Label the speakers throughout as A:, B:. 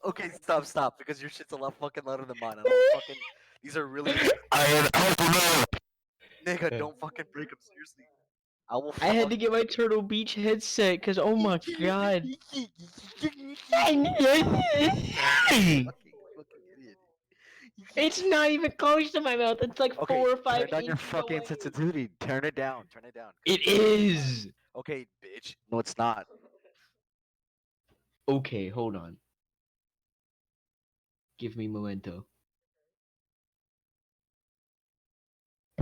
A: Okay, stop, because your shit's a lot fucking louder than mine. These are really. Nigga, don't fucking break them, seriously. I will
B: I had to get my Turtle Beach headset because oh my god. It's not even close to my mouth. It's like
A: Okay,
B: 4 or 5
A: turn down your
B: inches
A: fucking
B: away.
A: sensitivity. Turn it down.
B: It is.
A: Okay, bitch. No, it's not.
B: Okay, hold on. Give me memento.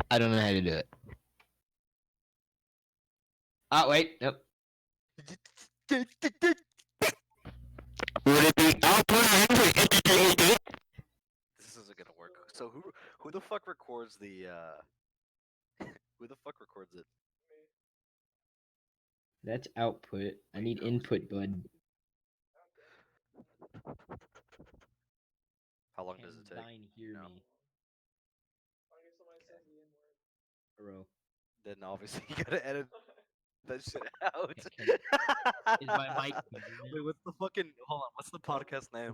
B: I don't know how to do it. Ah, wait. Nope.
A: Would it be This isn't gonna work. So who the fuck records the who the fuck records it?
B: That's output. I need input, bud.
A: How long does it take?
B: Dying to hear
A: No.
B: me. Bro.
A: Then obviously you gotta edit that shit out.
B: Is my mic
A: Wait, what's the fucking hold on, what's the podcast name?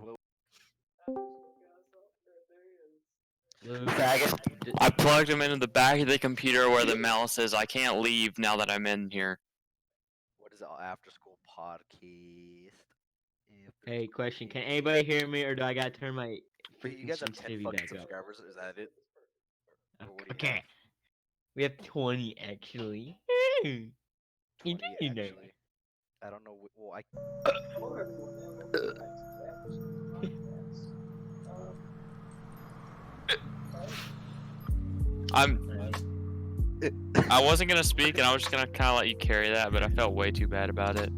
C: Faggot. I plugged him into the back of the computer where the mouse is. I can't leave now that I'm in here.
A: What is it? After school podcast.
B: Hey, question. Can anybody hear me or do I gotta turn my
A: You guys have 10
B: sensitivity
A: fucking
B: back up?
A: subscribers, is that it? Or what do you
B: Okay.
A: have?
B: We have 20 actually.
A: 20
B: You know.
A: actually. I don't know. Well, I.
C: I wasn't gonna speak and I was just gonna kind of let you carry that, but I felt way too bad about it.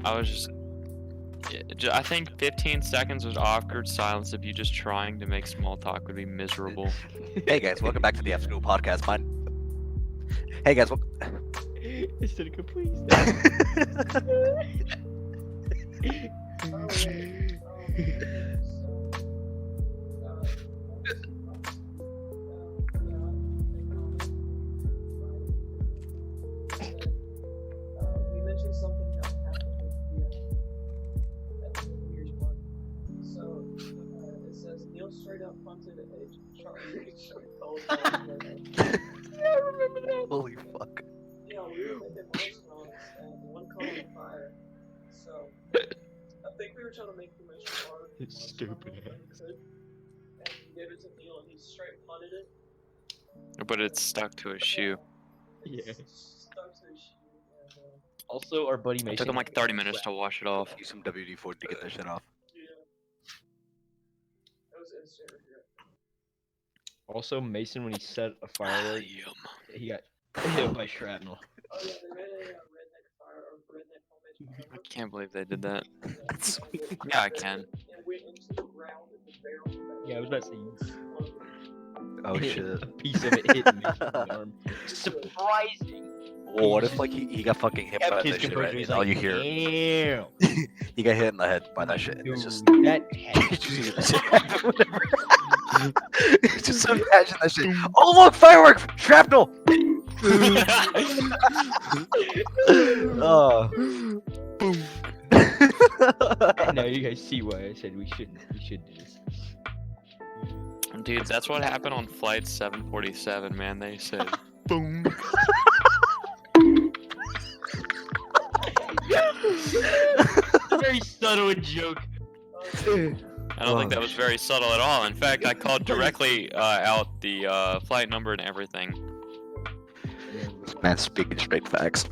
C: I was just. I think 15 seconds was awkward silence of you just trying to make small talk would be miserable.
A: Hey guys, welcome back to the After School Podcast. Hey guys,
B: Instead of complete.
D: We mentioned something that happened with the New Year's one. So it says Neil straight up punted a Charlie told
B: I remember that.
A: Holy fuck.
D: we were making marshmallows and one caught on fire. So I think we were trying to make the mission harder.
B: Stupid
D: ass. And we gave it to Neil and he straight punted it.
C: But it's stuck to his shoe.
B: Yeah.
D: Stuck to his shoe and
B: Also, our buddy Mason.
C: It took him like 30 minutes to wash it off.
A: Use some WD-40 to get that shit off.
D: yeah. That was instant regret.
B: Also, Mason, when he set a firework, he got hit by shrapnel.
D: Oh yeah, they made a redneck fire or redneck homemade
C: I
D: fire.
C: can't believe they did that.
A: That's sweet.
C: Yeah, I can.
D: It went into the ground in the barrel.
B: Yeah, I was about to say.
A: Oh shit.
B: A piece of it hit Mason's arm. Surprising.
A: Well, what if like he got fucking hit by that shit, right? And all you hear,
B: Damn.
A: he got hit in the head by that shit. And it's just,
B: Dude, that
A: just imagine that shit. Oh look, firework, shrapnel. Oh.
B: Now you guys see why I said we should do this.
C: Dude, that's what happened on flight 747, man. They said, boom.
B: Very subtle joke.
C: I don't think that was very subtle at all. In fact, I called directly out the flight number and everything.
A: Man, speaking straight facts.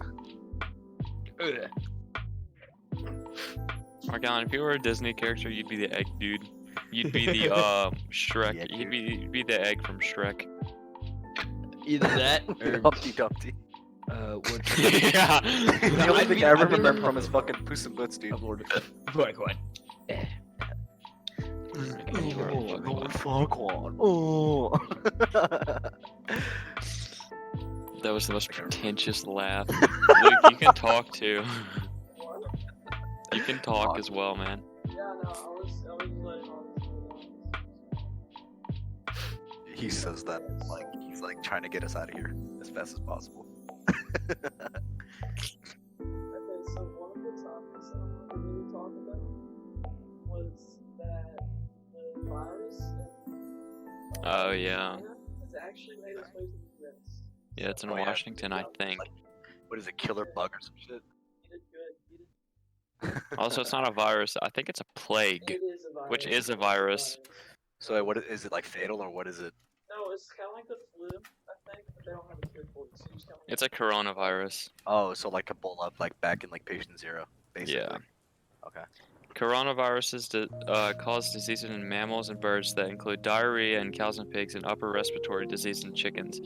C: Marcellin, if you were a Disney character, you'd be the egg dude. You'd be the Shrek.
A: Yeah,
C: You'd be the egg from Shrek.
B: Either that or
A: Humpty Dumpty.
B: what?
C: Yeah.
A: The only thing I ever remember from his fucking Puss in Boots, dude.
B: Fuck one.
A: Oh, fuck one. Oh.
C: That was the most pretentious laugh. Luke, you can talk too. You can talk as well, man.
D: Yeah, no, I was letting on.
A: He says that like he's like trying to get us out of here as fast as possible.
D: Okay, so one of the
C: Oh yeah.
D: It's actually made its way to the US.
C: Yeah, it's in
A: Oh, yeah.
C: Washington, I think.
A: Like, what is it, killer bug or some shit?
D: You did good. You did.
C: Also, it's not a virus. I think it's a plague.
D: It is a virus.
C: Which is a virus.
A: So what is it, like fatal or what is it?
D: No, it's kind of like the flu, I think, but they don't have a cure for it. So you just gotta
C: It's a coronavirus.
A: Oh, so like Ebola, like back in like patient zero, basically.
C: Yeah.
A: Okay.
C: Coronaviruses cause diseases in mammals and birds that include diarrhea in cows and pigs and upper respiratory disease in chickens.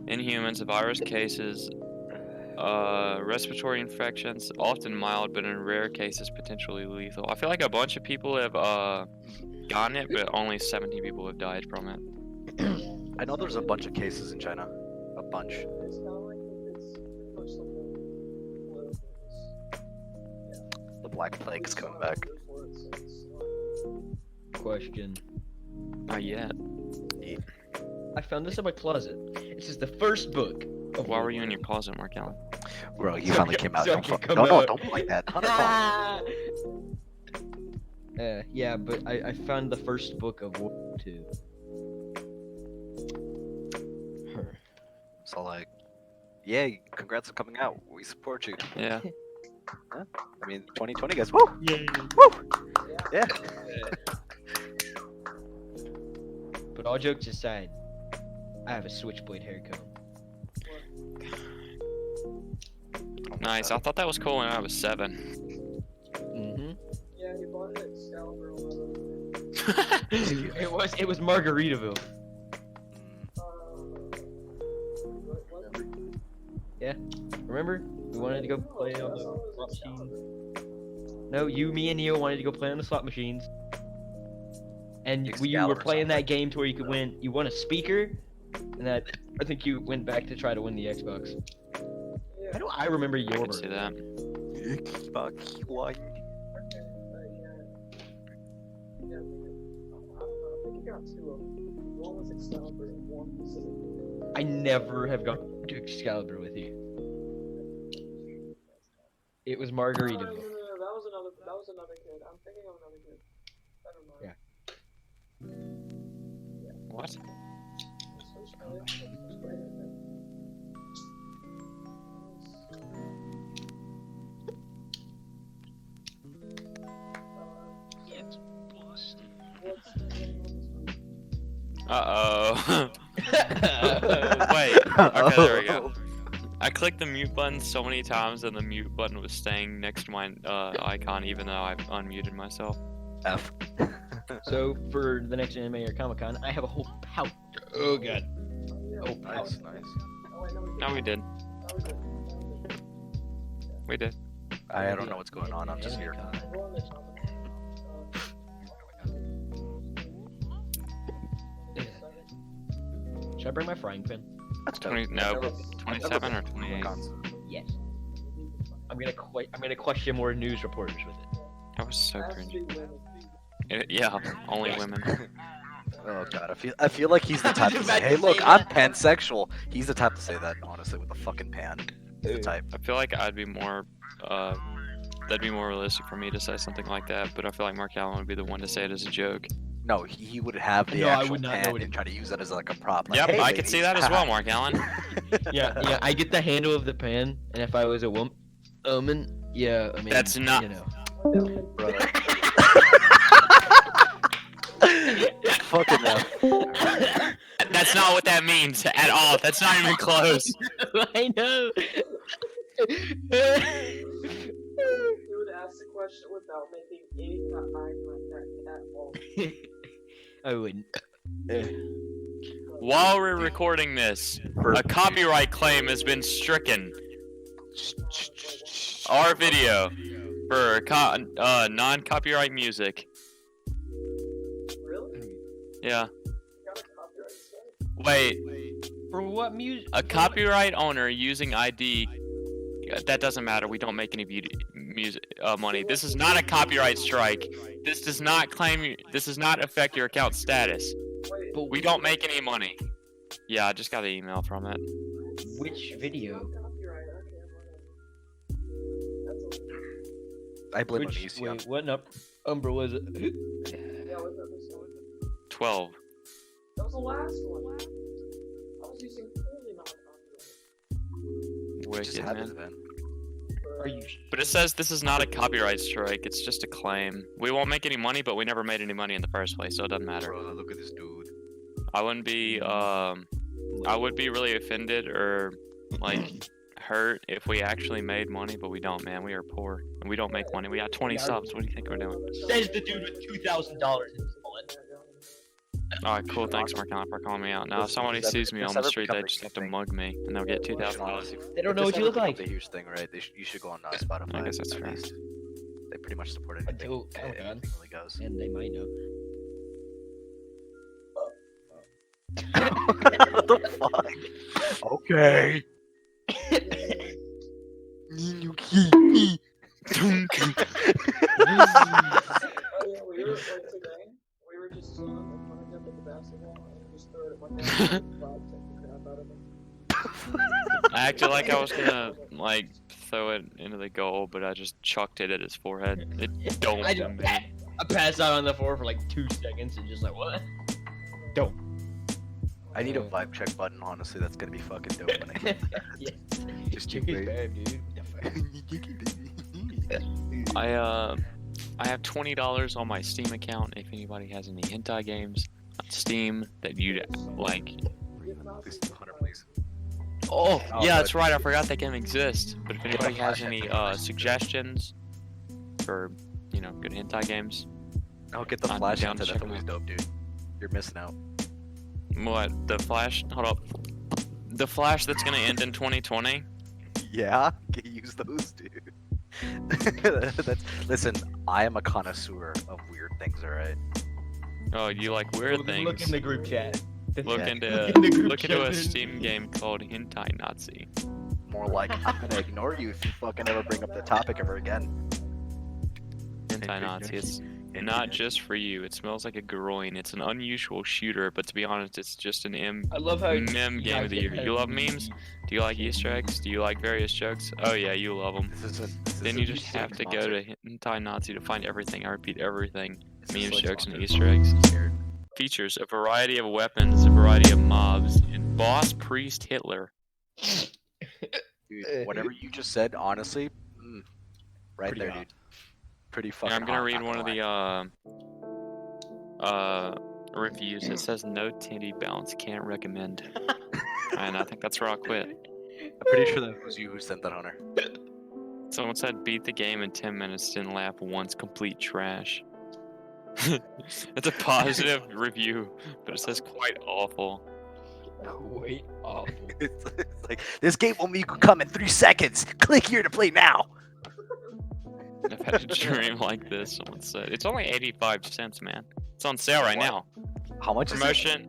C: In humans, the virus cases respiratory infections, often mild, but in rare cases potentially lethal. I feel like a bunch of people have gotten it, but only 17 people have died from it.
A: I know there's a bunch of cases in China. A bunch.
D: It's kind of like it's pretty much like the flu.
A: The Black Plague is coming back.
B: Question.
C: Not yet.
B: I found this in my closet. This is the first book.
C: Why were you in your closet, Mark Allen?
A: Bro, he
B: So
A: finally
B: it-
A: came out.
B: so it
A: Don't
B: can
A: fuck-
B: come
A: no,
B: out.
A: don't be like that. Hunter, no.
B: Yeah, but I found the first book of World War II.
A: So like, yay! Congrats on coming out. We support you.
C: Yeah.
A: I mean, 2020 guys. Woo!
B: Yay.
A: Woo! Yeah.
B: But all jokes aside, I have a switchblade haircut.
C: Nice. I thought that was cool when I was 7.
B: Mm-hmm.
D: Yeah, you bought it at Excalibur.
B: It was Margaritaville. Remember? We wanted to go play on the slot machines. No, you, me, and Neo wanted to go play on the slot machines. And you were
A: Excalibur
B: playing
A: sounds
B: that
A: like-
B: game to where you could win. You won a speaker, and that I think you went back to try to win the Xbox.
D: Yeah.
B: How do I remember
C: I
B: your
C: can see
B: birthday?
C: that.
A: Xbox One.
D: Okay, yeah, I think you got 2 of them. One was Excalibur and one was
B: I never have gone to Excalibur with you. It was
D: No,
B: Margaritaville.
D: that was another kid. I'm thinking of another kid. Never mind.
B: Yeah.
C: What? Uh-oh. Wait. Okay, there we go. I clicked the mute button so many times and the mute button was staying next to my icon even though I've unmuted myself.
A: F.
B: So for the next anime or Comic Con, I have a whole pouch. Oh god. Oh,
A: Nice, nice.
C: No, we did. We did.
A: I don't know what's going on. I'm just here.
B: Should I bring my frying pan?
A: That's
C: 20, no, 27 or 28.
B: Yes. I'm gonna question more news reporters with it.
C: That was so cringy. Yeah, only women.
A: Oh god, I feel like he's the type to say, "Hey, look, I'm pansexual." He's the type to say that, honestly, with the fucking pan. He's the type.
C: I feel like I'd be more, that'd be more realistic for me to say something like that, but I feel like Mark Allen would be the one to say it as a joke.
A: No, he would have the
B: No, I
A: actual
B: would not know
A: pan
B: what it
A: and try to use that as like a prop. Like,
C: Yep,
A: hey,
C: I could see that as well, Mark Allen.
B: Yeah, I get the handle of the pan, and if I was a woman, yeah, I mean,
C: That's not-
B: you know.
A: Bro. Fucking hell.
C: That's not what that means at all. That's not even close.
B: I know.
D: You would ask the question without making any eye contact at all.
B: I wouldn't.
C: While we're recording this, a copyright claim has been stricken. Our video for non-copyright music.
D: Really?
C: Yeah.
D: Got a copyright strike?
C: Wait,
B: For what music?
C: a copyright owner using ID. That doesn't matter. We don't make any music money. This is not a copyright strike. This does not claim. This does not affect your account status.
D: Wait,
B: But
C: We don't make any money. Yeah, I just got an email from it.
B: which video?
D: copyright, okay, that's a...
A: I blame
B: Which,
A: Onision.
B: wait, what Umbra was it?
D: Yeah, what's that?
C: 12.
D: That was the last one. I was using fully non-copyright.
A: It just
C: Wicked,
A: happens,
C: man.
A: man.
B: Are you?
C: But it says this is not a copyright strike. It's just a claim. We won't make any money, but we never made any money in the first place, so it doesn't matter.
A: Bro, look at this dude.
C: I wouldn't be I would be really offended or like hurt if we actually made money, but we don't, man. We are poor and we don't make money. We got 20 subs. What do you think we're doing?
B: Says the dude with $2,000 in his wallet.
C: Alright, cool. Thanks, Markana, for calling me out. Now, if somebody sees me on the street, they just have to mug me, and they'll get $2,000.
B: They don't know what you look like.
A: It's a huge thing, right? You should go on Spotify.
C: I guess that's
A: at
C: fair.
A: least. They pretty much support anything.
B: Until- oh, God.
A: Anything really goes.
B: And they might know.
A: What the fuck? Okay.
D: Oh yeah, we were like today. We were just running up at the basketball and just throw it at one guy and the crap out of him.
C: I acted like I was gonna, like, throw it into the goal, but I just chucked it at his forehead. It domed
B: I
C: him,
B: just-
C: man.
B: I passed out on the floor for like 2 seconds and just like, what?
A: I need a vibe check button, honestly. That's gonna be fucking dope when I get that.
B: Yeah.
A: Just
B: Chick is
A: wait.
B: bad, dude. What the fuck?
C: I have $20 on my Steam account if anybody has any hentai games on Steam that you'd like.
A: Please, 100, please.
C: Oh,
A: Oh,
C: yeah,
A: but-
C: that's right. I forgot that game exists. But if anybody has any suggestions for, you know, good hentai games,
A: Oh, get the
C: I'm
A: flash
C: down
A: into
C: to
A: that.
C: check
A: That was
C: 'em
A: dope, dude. You're missing out.
C: what the Flash? Hold up, the Flash that's gonna end in 2020.
A: Yeah, use those, dude. Listen, I am a connoisseur of weird things, alright?
C: Oh, you like weird
B: Look
C: things?
B: in the group chat.
C: Look
A: Yeah.
C: into
B: Look in the group
C: look into a
B: chat.
C: Steam game called Hentai Nazi.
A: More like, I'm gonna ignore you if you fucking ever bring up the topic ever again.
C: Hentai Nazi. It's not just for you. It smells like a groin. It's an unusual shooter, but to be honest, it's just an
B: I love how
C: meme game of the year. You love memes? Do you like Easter eggs? Do you like various jokes? Oh yeah, you love them. Then you just have to go to Hentai Nazi to find everything. I repeat, everything. Memes, jokes, and Easter eggs. Features a variety of weapons, a variety of mobs, and boss priest Hitler.
A: Dude, whatever you just said, honestly, right
B: Pretty
A: there,
B: hot.
A: dude. Pretty
C: And
A: fucking
C: I'm gonna
A: hot,
C: read
A: not
C: one of
A: gonna
C: the reviews. It says no titty bounce, can't recommend. And I think that's where I'll quit.
A: I'm pretty sure that was you who sent that, Hunter.
C: Someone said beat the game in 10 minutes, didn't laugh once, complete trash. It's a positive review, but it says quite awful.
B: Wait, awful.
A: It's like, this game will make you come in 3 seconds. Click here to play now.
C: I've had a dream like this, someone said. It's only 85 cents, man. It's on sale right
A: What?
C: now.
A: How much is it?
C: Promotion,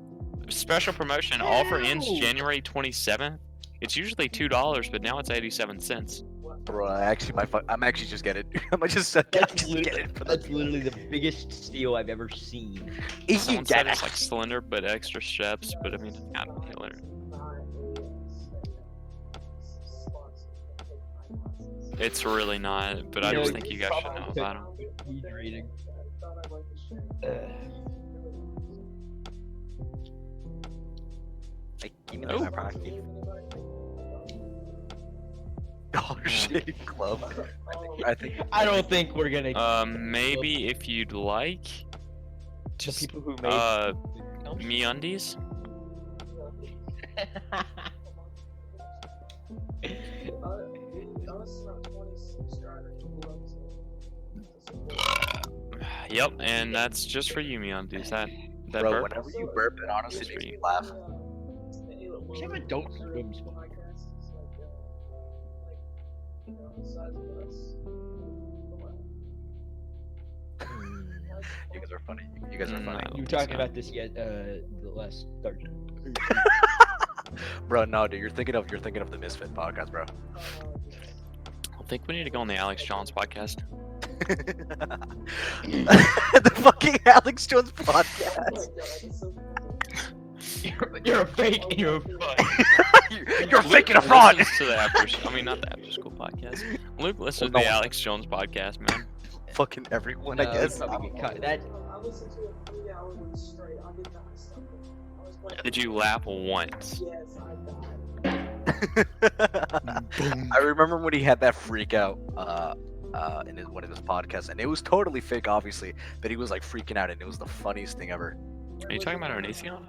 C: special promotion, offer ends January 27th. It's usually $2, but now it's 87 cents.
A: Bro, I'm actually just getting it. I'm just get it for the
B: That's literally the biggest steal I've ever seen.
A: You
C: Someone
A: get
C: said
A: it.
C: it's like slender, but extra steps, but I mean, it's not Hitler. It's really not, but I
B: You know,
C: just think you guys should know about him.
B: He's reading.
A: Like, give me
C: Oh.
A: that Rocky. Dollar Shave Club. I think.
B: I don't think we're gonna.
C: Maybe if you'd like,
B: The
C: just
B: people who made.
C: MeUndies. Yep, and that's just for you, MeUndies. That
A: Bro,
C: burp?
A: whenever you burp, it honestly
C: Just for
A: makes me
C: you.
A: laugh.
B: We have adult rooms.
A: You guys are funny. You guys are funny.
C: No.
B: You were talking about this yet? The last Thursday.
A: Bro, no, dude, you're thinking of the Misfit podcast, bro.
C: I think we need to go on the Alex Jones podcast.
A: The fucking Alex Jones podcast.
B: You're a fake and you're a fraud.
A: You're faking a
C: Luke
A: fraud.
C: listens to the after, I mean, not the after school podcast. Luke listens to the Alex Jones podcast, man.
A: Fucking everyone,
B: No,
A: I guess.
B: you probably get cut. That
D: I listened to it 3 hours straight. I did not stop it. I was just went.
C: Did you laugh once?
D: Yes, I died.
A: I remember when he had that freak out in one of his podcasts, and it was totally fake, obviously, but he was like freaking out, and it was the funniest thing ever.
C: Are you talking about Onision?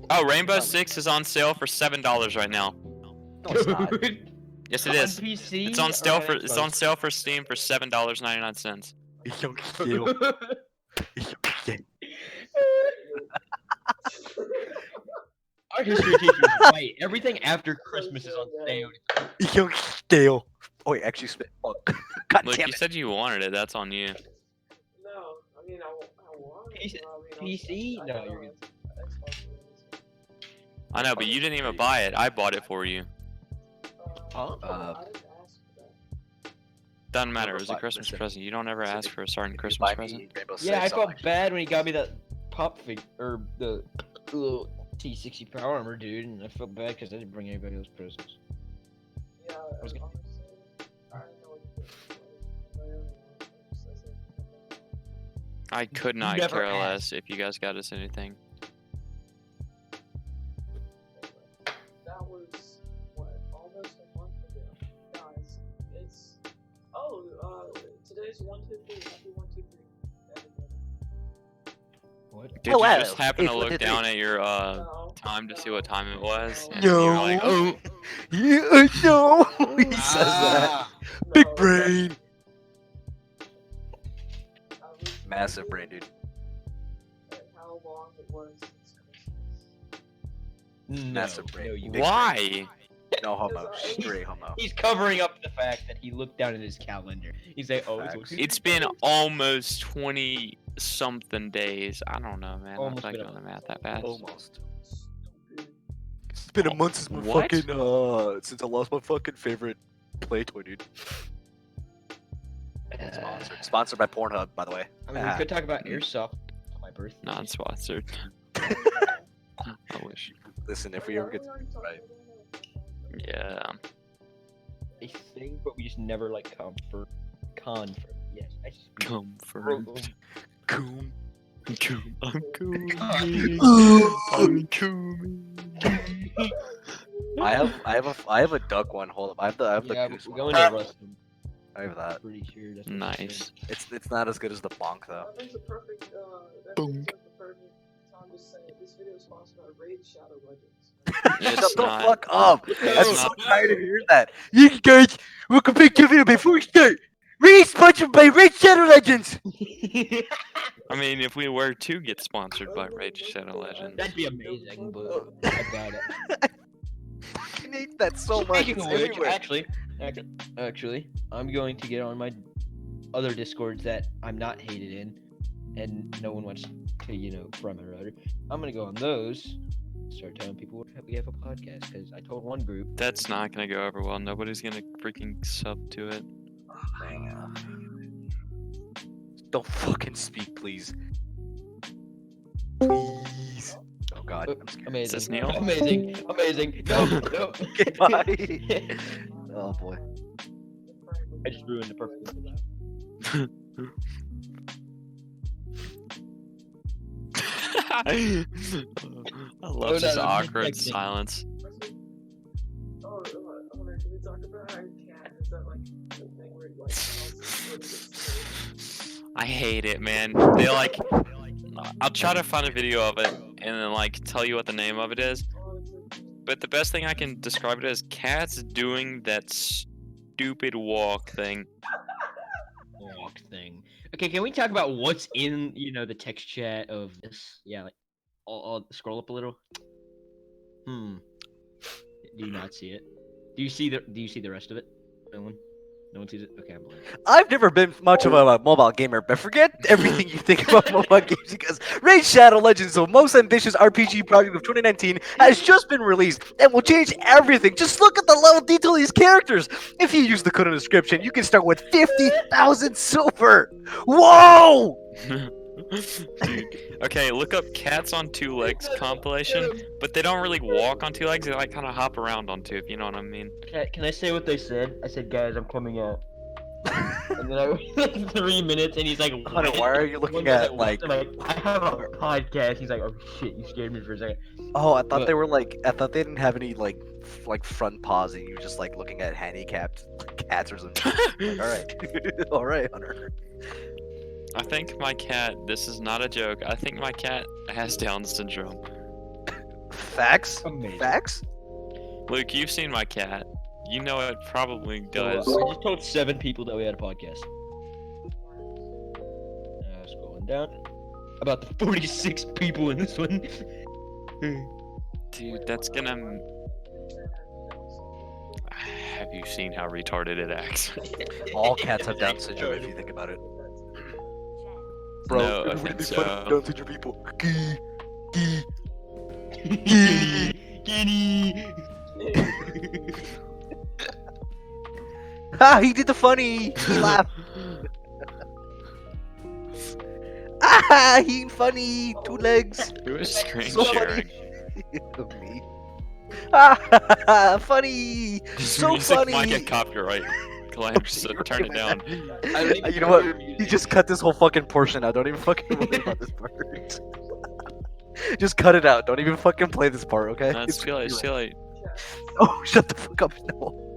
C: Oh, Rainbow Six is on sale for $7 right now.
A: No, it's not.
C: Yes, it is.
B: On PC?
C: It's on sale for
B: Xbox?
C: sale for Steam for $7.99.
A: Young Steel.
B: Our history teacher is right. Everything after Christmas is on sale.
A: Young Steel. Oh, wait, actually spit. Oh, God
C: Look,
A: damn
C: you
A: it.
C: said you wanted it. That's on you.
D: No, I mean, I want it.
B: PC?
D: but, I mean,
B: PC?
D: I
B: No,
D: know
B: you're good.
D: it's Xbox One.
C: I know, but you didn't even buy it. I bought it for you.
B: Huh?
D: I didn't ask for that.
C: Doesn't matter. It was a
A: Listen,
C: Christmas present. You don't ever
A: listen,
C: ask for a certain
A: If you
C: Christmas
A: buy
C: present.
A: me Rainbow
B: Yeah, I
A: Six, I'll
B: felt
A: actually-
B: bad when he got me that pop fig or the little T60 power armor, dude, and I felt bad because I didn't bring anybody else presents.
D: Yeah,
B: was
D: honestly, I didn't know what to do. I don't know. I just-
C: I could not
B: never
C: care
B: asked.
C: less if you guys got us anything.
D: That was what, almost a month ago, guys. It's today's 123. Happy 123. Everybody.
B: What?
C: Did
A: Oh,
C: you
A: wow,
C: just happen to
A: it's
C: look
A: 123.
C: down at your
D: No,
C: time to see
D: no,
C: what time it was? And
A: No.
C: you're like, oh,
A: Yeah, no. He says that.
B: Ah.
A: Big
D: no,
A: brain.
D: I was
A: Massive brain, dude.
D: at how long it was since Christmas.
B: No,
A: Massive brain.
B: no, you
A: Big
C: why?
A: No homo. Straight homo.
B: He's covering up the fact that he looked down at his calendar. He's like, oh, it's
A: Facts.
C: It's been almost 20 something days. I don't know, man. I'm
B: Almost
C: not
B: been a
C: doing the math that fast.
A: Almost.
D: Stupid.
A: It's been a month since my
C: What?
A: fucking since I lost my fucking favorite play toy, dude. Sponsored by Pornhub, by the way.
B: I mean, we could talk about airsoft on my birthday.
C: Non-sponsored. I wish.
A: Listen, if we ever get right.
C: Yeah.
B: A thing, but we just never like confirm. Yes, I just
C: Confirmed.
A: Coom.
C: I'm coming.
A: Ooh.
C: I'm coming.
A: I have a duck one. Hold up. I have the
B: Yeah,
A: goose
B: we're
A: one.
B: going to Russell.
A: I have that.
B: Pretty sure that's what
C: Nice.
A: It's not as good as the bonk though.
D: That brings a perfect, that
C: Boom.
D: brings up the perfect time to say this video is sponsored by Raid Shadow Legends.
C: It's
A: Shut the
C: not.
A: fuck up! I'm
C: It's
A: so
C: not.
A: tired of hearing that. You guys, welcome back to the video. Before we start, Raid sponsored by Raid Shadow Legends.
C: I mean, if we were to get sponsored by Raid Shadow Legends.
B: That'd be amazing, but I doubt it.
A: I hate that so much.
B: Speaking
A: It's
B: of which,
A: everywhere.
B: actually, I'm going to get on my other Discords that I'm not hated in, and no one wants to, from it or other. I'm gonna go on those, start telling people we have a podcast, because I told one group.
C: That's not gonna go over well. Nobody's gonna freaking sub to it.
A: Don't fucking speak, please. Please. Oh god. I'm scared.
B: Amazing.
C: this Neil?
B: Amazing. No, no.
A: Okay, bye. Oh boy.
B: I just ruined the perfect.
C: I love
B: Oh,
C: this
B: no, no,
C: awkward
B: like-
C: silence.
D: Oh, I wonder, can we talk about how you can? Is that like the thing where you like
C: I hate it, man. They like. I'll try to find a video of it and then like tell you what the name of it is. But the best thing I can describe it as cats doing that stupid walk thing.
B: Walk thing. Okay, can we talk about what's in the text chat of this? Yeah, like I'll scroll up a little. Do you not see it? Do you see the rest of it? No one? No one sees it? Okay, I'm blind.
A: I've never been much of a mobile gamer, but forget everything you think about mobile games because Raid Shadow Legends, the most ambitious RPG project of 2019, has just been released and will change everything. Just look at the level of detail of these characters. If you use the code in the description, you can start with 50,000 silver. Whoa!
C: Dude. Okay, look up cats on two legs compilation, but they don't really walk on two legs, they like kind of hop around on two, if you know what I mean.
B: Can I say what they said? I said, guys, I'm coming out. And then I waited like 3 minutes, and he's like,
A: Hunter,
B: "What?"
A: why are you
B: One
A: looking
B: guy
A: at
B: that
A: like?
B: left, I'm like, I have a podcast. He's like, oh shit, you scared me for a second.
A: Oh, I thought
B: But-
A: they were like. I thought they didn't have any like front paws, and you were just like looking at handicapped cats or something. Like, all right, all right, Hunter.
C: I think my cat. This is not a joke. I think my cat has Down syndrome.
A: Facts.
B: Amazing.
A: Facts.
C: Luke, you've seen my cat. You know it probably does.
B: I just told 7 people that we had a podcast. Scrolling down. About the 46 people in this one.
C: Dude, that's gonna. Have you seen how retarded it acts?
A: All cats have Down syndrome if you think about it. Bro,
C: No, I
A: everybody
C: think
A: makes fun of
C: so.
A: Down syndrome people. Gee, gee.
B: Kenny!
A: Ah, he did the funny. He laughed. Ah, he funny. 2 legs.
C: Who is screen
A: So
C: sharing?
A: Me. Ah, funny.
C: This
A: So
C: music
A: funny.
C: might get copyright claims, so turn it down.
A: You know what? He just cut this whole fucking portion out. Don't even fucking worry about this part. Just cut it out. Don't even fucking play this part, okay?
C: No, it's too late. It's too late.
A: Oh, shut the fuck up. No.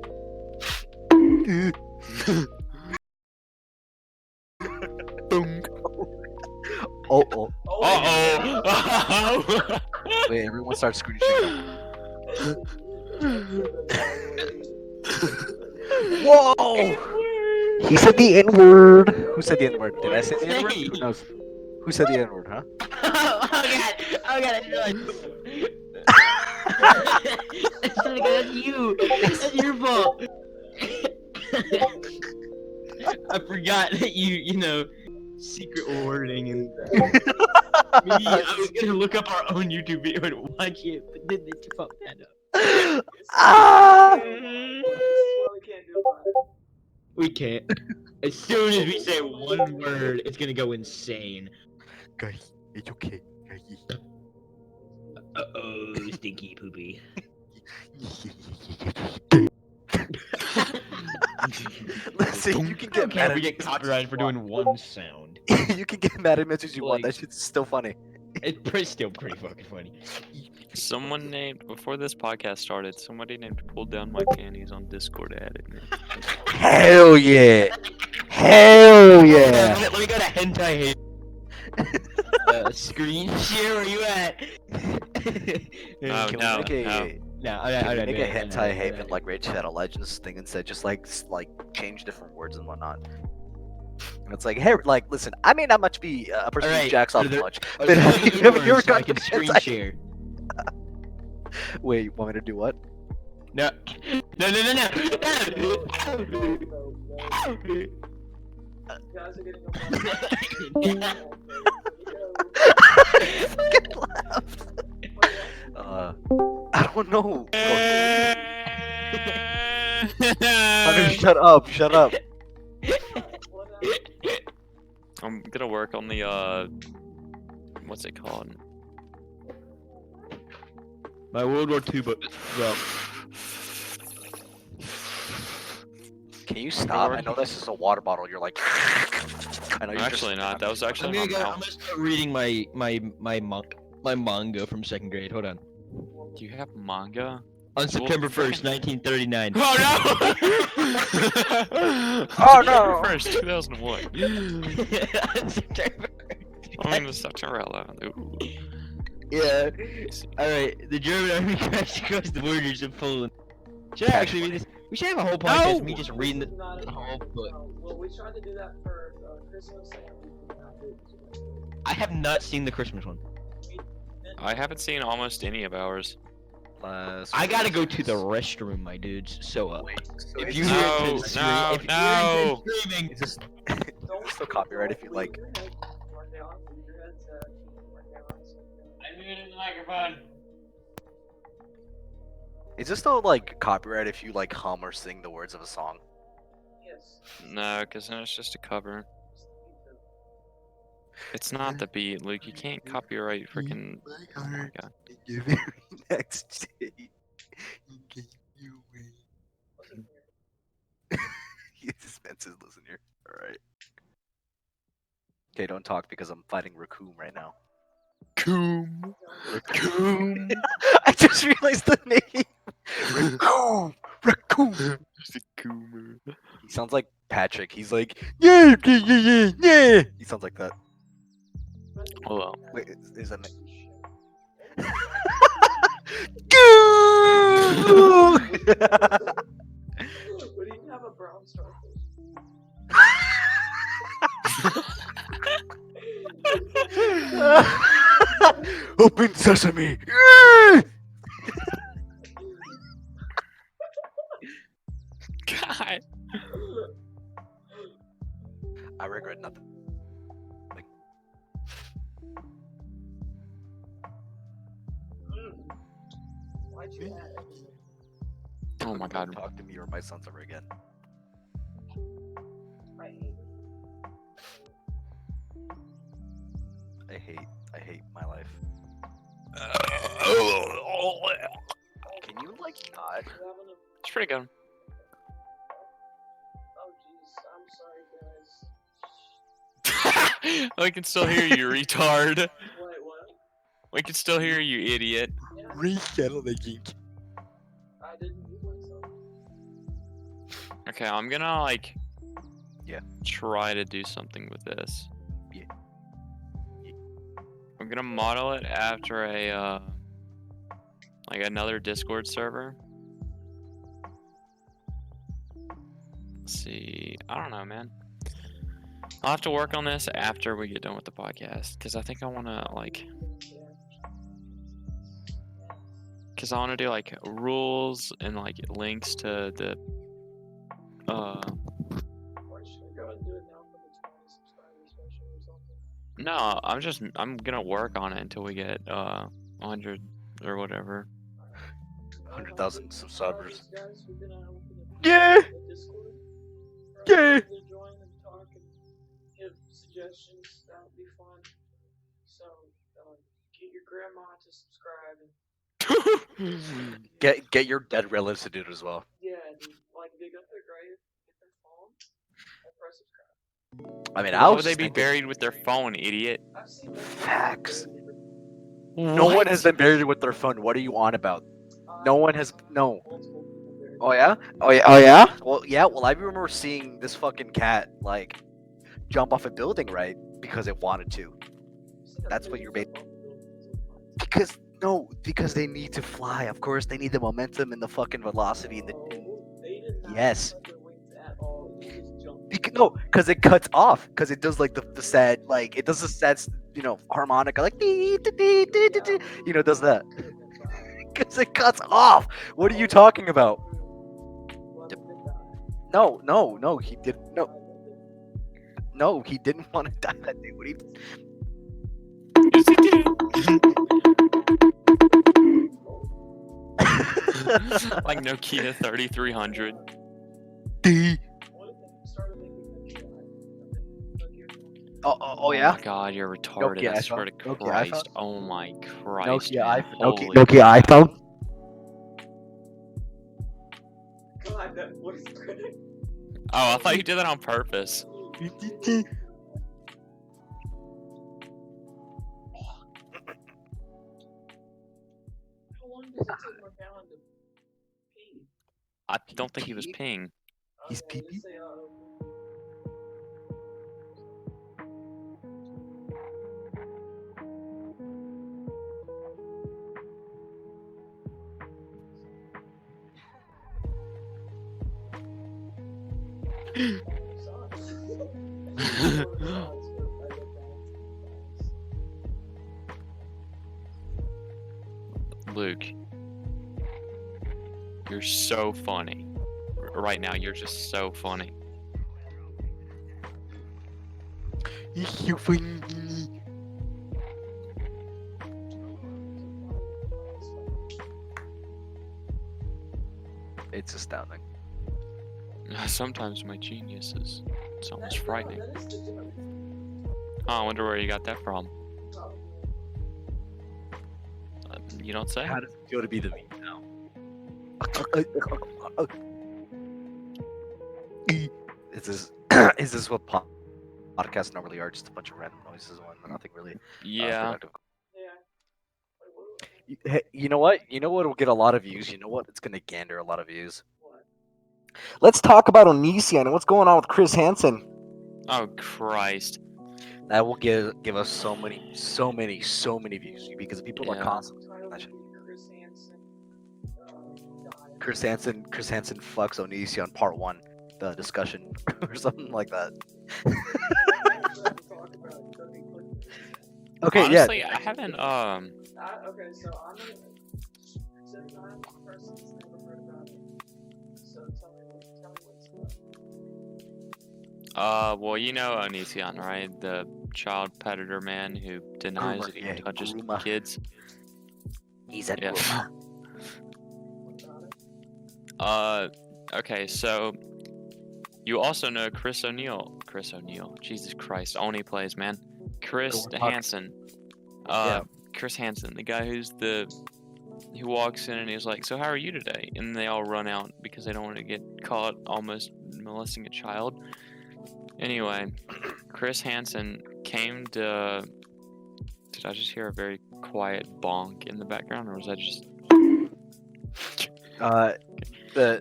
A: Boom. Oh.
C: Uh-oh!
A: Wait, everyone start screen sharing. Whoa! He said the N-word. Who said the N-word? Did I say the N-word? Who knows? Who said the N-word, huh?
B: Oh god! Oh god, I realized. That's you! That's your fault! I forgot that you know, secret warning and me, I was gonna look up our own YouTube video and watch it, but then they fucked that up.
A: Ah!
B: We can't. As soon as we say one word, it's gonna go insane.
A: Guys, it's okay.
B: Uh-oh, stinky poopy.
A: Listen, you can get
B: Okay,
A: mad
B: we
A: at
B: get
A: me.
B: copyrighted for doing one sound.
A: You can get mad at me as much as you want.
B: Like-
A: That shit's still funny.
B: It's still pretty fucking funny.
C: Someone named before this podcast started. Somebody named "Pull Down My Panties" on Discord added me.
A: Hell yeah! Hell yeah!
B: Let me go to hentai screen share. Where you at?
C: Oh,
A: Can
C: no,
A: we make a,
C: no.
B: No,
A: can we make a hentai haven like Raid Shadow Legends thing instead? Just like change different words and whatnot. And it's like, hey, like, listen, I may not much be a person who
B: Alright,
A: jacks off
B: are there-
A: much,
B: Are
A: but
B: there
A: have
B: any
A: you
B: good
A: ever
B: words so I
A: gotten
B: can
A: to
B: screen
A: hentai?
B: share?
A: Wait, you want me to do what?
B: No, no.
D: Guys are getting
A: Fucking laughed. I don't know. Hunter, shut up! Shut up!
C: I'm gonna work on the what's it called?
B: My World War II book. Well,
A: Can you stop? I know this is a water bottle. You're like. I know you're
C: Actually not. That was
B: I'm
C: actually
B: gonna
C: my
B: go. I'm
C: mouth.
B: gonna start reading my manga from 2nd grade. Hold on.
C: Do you have manga?
B: On September 1st,
C: fucking-
B: 1939.
C: Oh no!
A: Oh, no!
C: First, 2001.
B: On September.
C: I mean, September 11th. Ooh.
B: Yeah. Alright, the German army crashed across the borders of Poland. Should I actually read this? We should have a whole podcast of me just reading the whole book.
D: Well, we tried to do that for Christmas. And we did not do it.
B: I have not seen the Christmas one.
C: I haven't seen almost any of ours.
B: I gotta go to the restroom, my dudes. So if you
C: No,
B: hear kids screaming,
C: no,
B: if you hear
C: no.
B: kids screaming,
A: It's just still copyright if you like.
B: I muted the microphone.
A: Is this still like copyright if you like hum or sing the words of a song?
D: Yes.
C: No, because then it's just a cover. It's not the beat, Luke. You can't copyright freaking. Oh my god.
A: Your very next day, he gave you away. This man Hansen, listen here. Alright. Okay, don't talk because I'm fighting Raccoon right now.
C: Coom. Coom.
A: I just realized the name. Raccoon. Raccoon.
C: Just a coomer.
A: He sounds like Patrick. He's like, yeah, yeah, yeah, yeah, yeah. He sounds like that.
C: Hold on.
A: Wait, is that?
D: But he didn't have a brown starfish.
A: Open sesame.
C: God.
A: I regret nothing.
D: Why'd you add it?
C: Oh my God.
A: Don't talk to me or my sons ever again.
D: I hate it.
A: I hate my life. Can you like not?
D: You having a...
C: It's pretty good.
D: Oh jeez, I'm sorry guys.
C: I can still hear you, retard.
D: Wait, what?
C: We can still hear you, idiot.
D: Yeah,
A: Resettling.
D: I didn't mute myself.
C: Okay, I'm gonna like.
A: Yeah.
C: Try to do something with this.
A: Yeah.
C: I'm gonna model it after a like another Discord server. Let's see. I don't know, man. I'll have to work on this after we get done with the podcast, because I think I want to like. Because I want to do like rules and like links to the
D: Or should I go and do it now for the 20 subscriber special or something?
C: no, I'm gonna work on it until we get 100 or whatever.
A: 100,000 subscribers.
D: Guys, we're gonna
A: Yeah.
D: a Discord.
A: Yeah.
D: To join and talk and give suggestions. That would be fun. So get your grandma to subscribe and
A: Get your dead relatives to do it as well.
D: yeah, dude, like dig up their grave, get their phone, and press subscribe.
A: I mean,
C: Why
A: I
C: would
A: was
C: they
A: just
C: be
A: thinking,
C: buried with their phone, idiot?
D: I've seen that.
A: Facts. No one has been buried with their phone. What are you on about? No one has. No.
D: Multiple people buried.
A: Oh yeah. Oh yeah. Oh yeah. Well yeah. Well, I remember seeing this fucking cat like jump off a building, right? Because it wanted to. That's what you're Because no, because they need to fly. Of course, they need the momentum and the fucking velocity and the. Yes. No, because it cuts off. Because it does like the sad, like it does the sad, harmonica, like dee, dee, dee, dee, dee, dee, it does that. Because it cuts off. What are you talking about? No, he didn't. No, he didn't want to die that day. What do you?
C: Yes, he did. Like Nokia 3300.
A: D. Oh yeah.
C: Oh my God, you're retarded.
A: Nokia
C: I swear to
A: iPhone. Nokia
C: Christ.
A: iPhone.
C: Oh my Christ.
A: Nokia
C: man.
A: iPhone.
C: Holy
A: Nokia
C: crap.
A: iPhone.
D: God, that voice crack.
C: Oh, I thought you did that on purpose.
D: How long does it take my gallon to pee?
C: I don't think he was peeing.
A: He's
D: Okay,
A: pee-pee?
D: let's say,
C: Luke, you're so funny. Right now, you're just so funny.
A: You funny. It's astounding.
C: Sometimes my genius is it's almost
D: that
C: frightening.
D: is the joke.
C: Oh, I wonder where you got that from.
D: Oh,
C: You don't say?
A: How does it feel to be the me now? is this is this what podcasts normally are? Just a bunch of random noises and nothing really
C: Yeah.
A: productive.
D: Yeah. Wait, what?
A: Hey, you know what? You know what will get a lot of views? You know what? It's gonna gander a lot of views.
D: What?
A: Let's talk about Onision and what's going on with Chris Hansen.
C: Oh Christ.
A: That will give us so many views because people are
C: Yeah.
A: constantly.
D: Title would be Chris Hansen. Dies.
A: Chris Hansen fucks Onision part 1, the discussion or something like that.
D: That's what to talk about. Don't be clickbait.
A: Okay,
C: Honestly,
A: yeah.
C: I haven't
D: Okay, so I'm gonna. Since I'm a person that's never heard about it, so tell me what's up.
C: well, you know Onision, right? The child predator man who denies
A: Groomer,
C: that he
A: yeah,
C: touches
A: groomer.
C: kids.
A: He's a
C: Yeah.
A: groomer.
D: What about it?
C: Okay, so you also know Chris O'Neill. Jesus Christ, Oni plays, man. Chris
A: Go on,
C: Hansen.
A: Yeah.
C: Chris Hansen, the guy who walks in and he's like, "So how are you today?" And they all run out because they don't want to get caught almost molesting a child. Anyway, Chris Hansen came to. Did I just hear a very quiet bonk in the background, or was that just?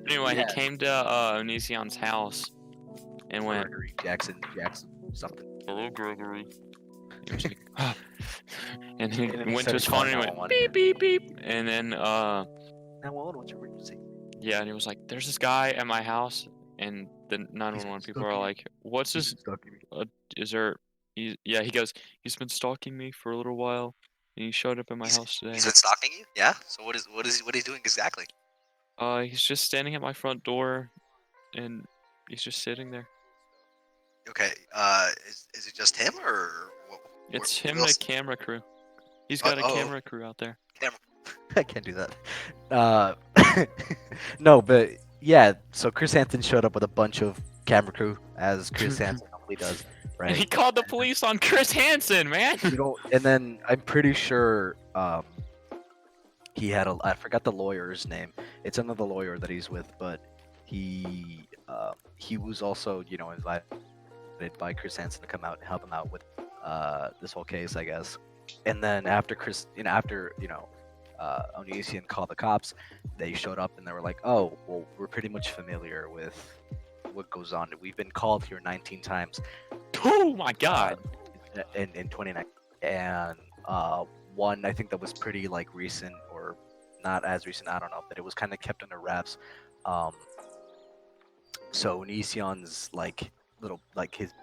C: Anyway, he came to Onision's house and went,
A: Gregory Jackson something.
C: "Hello, Gregory." He was like, and he
A: And then he
C: went to his
A: started
C: phone and he
A: calling
C: went
A: 911.
C: beep beep beep, and then
A: 911, what's your emergency?
C: yeah, and he was like, "There's this guy at my house," and the 911 people are like, "What's this? Is there?" Yeah, he goes, "He's been stalking me for a little while, and he showed up at my house today.
A: He's been stalking you? Yeah. So what is doing exactly?
C: He's just standing at my front door, and he's just sitting there.
A: Okay. Is it just him or what?
C: It's him and a camera crew. He's got a camera crew out there."
A: I can't do that. No, but yeah. So Chris Hansen showed up with a bunch of camera crew, as Chris Hansen normally does, right?
C: And he called the police on Chris Hansen, man.
A: And then I'm pretty sure he had I forgot the lawyer's name. It's another lawyer that he's with, but he was also invited by Chris Hansen to come out and help him out with this whole case, I guess. And then after Onision called the cops, they showed up and they were like, "Oh, well, we're pretty much familiar with what goes on. We've been called here 19 times."
C: Oh my God.
A: In 2019, and one I think that was pretty recent or not as recent, I don't know, but it was kind of kept under wraps. So Onision's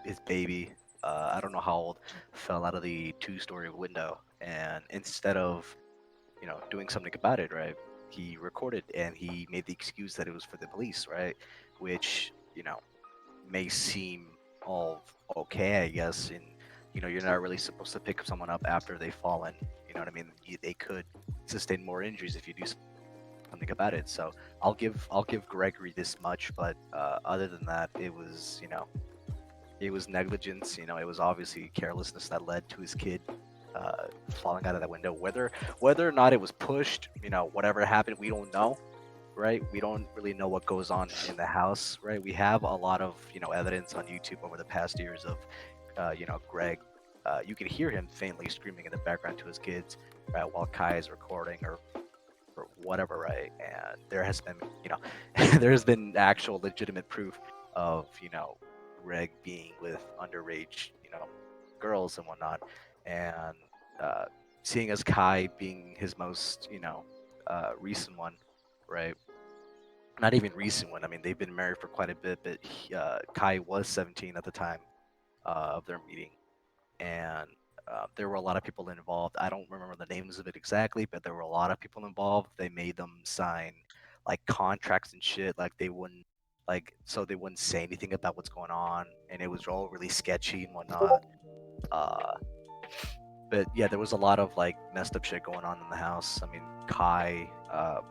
A: his baby, I don't know how old, fell out of the 2-story window, and instead of doing something about it, right, he recorded and he made the excuse that it was for the police, right, which may seem all okay, I guess, and you're not really supposed to pick someone up after they've fallen. You know what I mean? They could sustain more injuries if you do something about it. So I'll give Gregory this much, but other than that, it was negligence. It was obviously carelessness that led to his kid falling out of that window. Whether or not it was pushed, whatever happened, we don't know. Right, we don't really know what goes on in the house. Right, we have a lot of evidence on YouTube over the past years of Greg. You can hear him faintly screaming in the background to his kids, right, while Kai is recording or whatever, right? And there has been there has been actual legitimate proof of Greg being with underage girls and whatnot, and seeing as Kai being his most recent one, right? Not even recent one. I mean, they've been married for quite a bit, but Kai was 17 at the time of their meeting, and there were a lot of people involved. I don't remember the names of it exactly, but there were a lot of people involved. They made them sign contracts and shit, they wouldn't so they wouldn't say anything about what's going on, and it was all really sketchy and whatnot. But yeah, there was a lot of messed up shit going on in the house. I mean, Kai,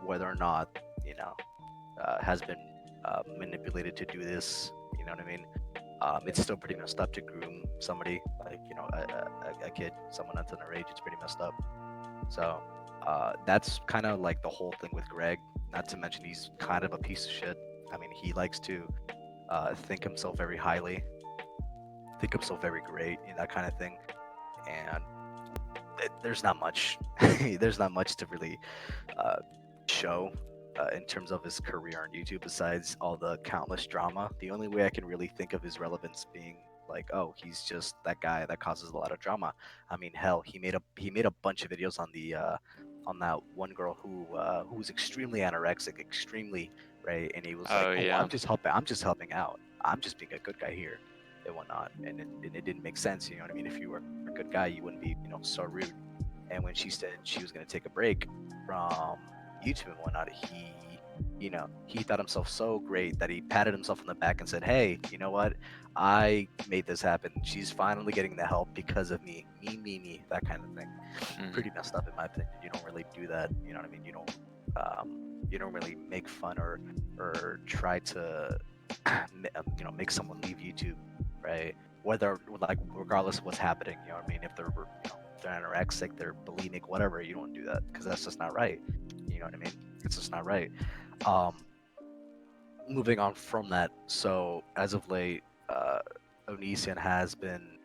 A: whether or not has been manipulated to do this, you know what I mean? It's still pretty messed up to groom somebody a kid, someone that's underage. It's pretty messed up. So that's kind of the whole thing with Greg. Not to mention he's kind of a piece of shit. I mean, he likes to think himself very highly, think himself very great, that kind of thing. And there's not much, there's not much to really uh, show in terms of his career on YouTube besides all the countless drama. The only way I can really think of his relevance being like, oh, he's just that guy that causes a lot of drama. I mean, hell, he made a bunch of videos on that one girl who was extremely anorexic, extremely right, and he was like,
C: Oh
A: oh,
C: yeah.
A: I'm just helping out, I'm just being a good guy here and whatnot, and it didn't make sense. You know what I mean? If you were a good guy, you wouldn't be so rude. And when she said she was going to take a break from YouTube and whatnot, he thought himself so great that he patted himself on the back and said, "Hey, you know what? I made this happen. She's finally getting the help because of me. Me, that kind of thing."
C: Mhm.
A: Pretty messed up in my opinion. You don't really do that. You know what I mean? You don't really make fun or try to make someone leave YouTube, right? Whether like regardless of what's happening, you know what I mean? If they're if they're anorexic, they're bulimic, whatever, you don't do that because that's just not right. You know what I mean? It's just not right. Um, Moving on from that, so as of late, Onision has been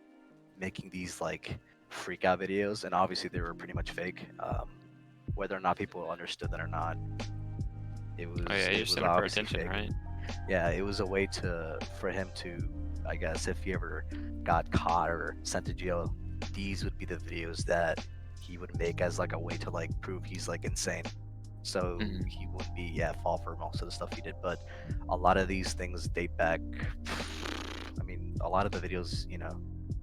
A: making these like freak out videos, and obviously they were pretty much fake. Whether or not people understood that or not, it was
C: Oh yeah, you
A: it
C: just
A: was
C: had to pay
A: obviously
C: attention,
A: fake.
C: right?
A: Yeah, it was a way for him to, I guess, if he ever got caught or sent to jail, these would be the videos that he would make as like a way to like prove he's like insane. So
C: Mhm.
A: he wouldn't be fall for most of the stuff he did. But a lot of these things date back. I mean, a lot of the videos,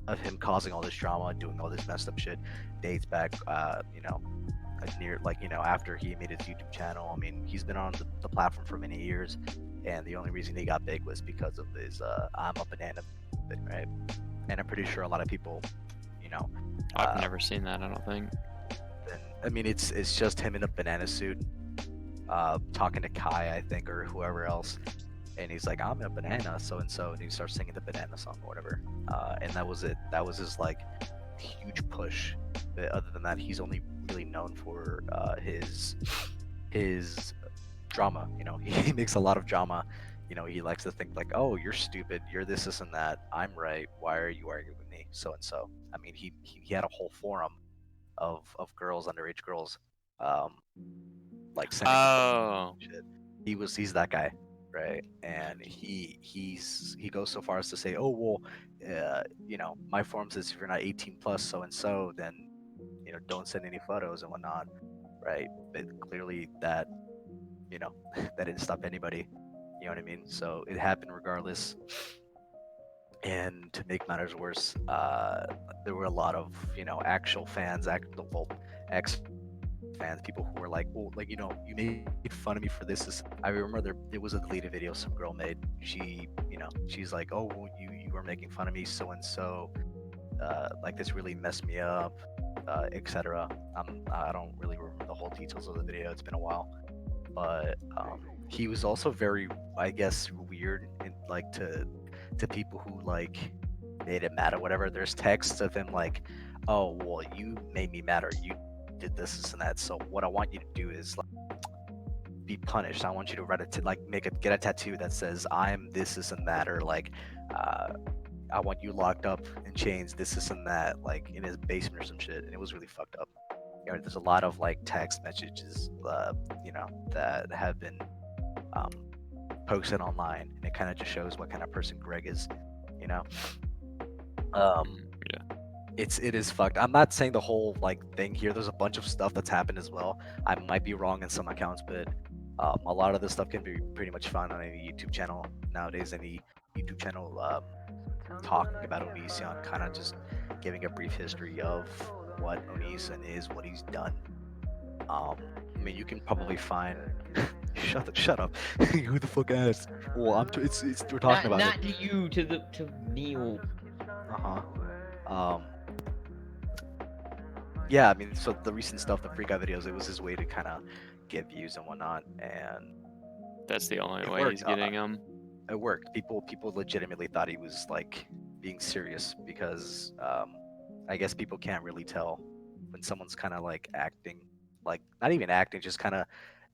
A: of him causing all this drama, doing all this messed up shit, dates back, near like after he made his YouTube channel. I mean, he's been on the platform for many years, and the only reason he got big was because of his "I'm a banana" thing, right? And I'm pretty sure a lot of people, you know,
C: I've
A: uh,
C: never seen that. I don't think.
A: and I mean it's just him in a banana suit, talking to Kai, I think, or whoever else, and he's like, "I'm a banana, so and so," and he starts singing the banana song or whatever, and that was it. That was his like huge push. But other than that, he's only really known for his drama. He makes a lot of drama. He likes to think like, "Oh, you're stupid. You're this, and that. I'm right. Why are you arguing with me?" So and so. I mean, he had a whole forum of girls, underage girls, um, like sending him
C: Oh.
A: shit. He's that guy, right? And he goes so far as to say, "Oh well, my forum says if you're not 18 plus, so and so, then don't send any photos and whatnot." Right? But clearly that didn't stop anybody. You know what I mean? So it happened regardless. And to make matters worse, there were a lot of actual fans, well, ex fans, people who were like, "Well, like you made fun of me for this." I remember it was a deleted video some girl made. She's like, "Oh, well, you were making fun of me, so and so. Like this really messed me up, etc." I don't really remember the whole details of the video. It's been a while, but he was also very, I guess, weird and like to people who like made it mad or whatever. There's texts of him like, "Oh, well, you made me mad, or you did this and that. So what I want you to do is like be punished. I want you to write like get a tattoo that says I'm this and that, or like uh, I want you locked up in chains, this and that, like in his basement or some shit." And it was really fucked up. There's a lot of like text messages, that have been um, posted online, and it kind of just shows what kind of person Greg is. You know, um,
C: Yeah.
A: it is fucked. I'm not saying the whole like thing here. There's a bunch of stuff that's happened as well. I might be wrong in some accounts, but a lot of this stuff can be pretty much found on any YouTube channel nowadays. Any YouTube channel talking about Onision, kind of just giving a brief history of what Onision is, what he's done. I mean, you can probably find. Shut up. Who the fuck asked? Well, we're talking about it.
B: Not to you, to Neil.
A: Uh huh. Yeah, I mean, so the recent stuff, the freak out videos, it was his way to kind of get views and whatnot, and
C: That's the only
A: it
C: way
A: worked.
C: he's getting them.
A: It worked. People legitimately thought he was like being serious because I guess people can't really tell when someone's kind of like acting, like not even acting, just kind of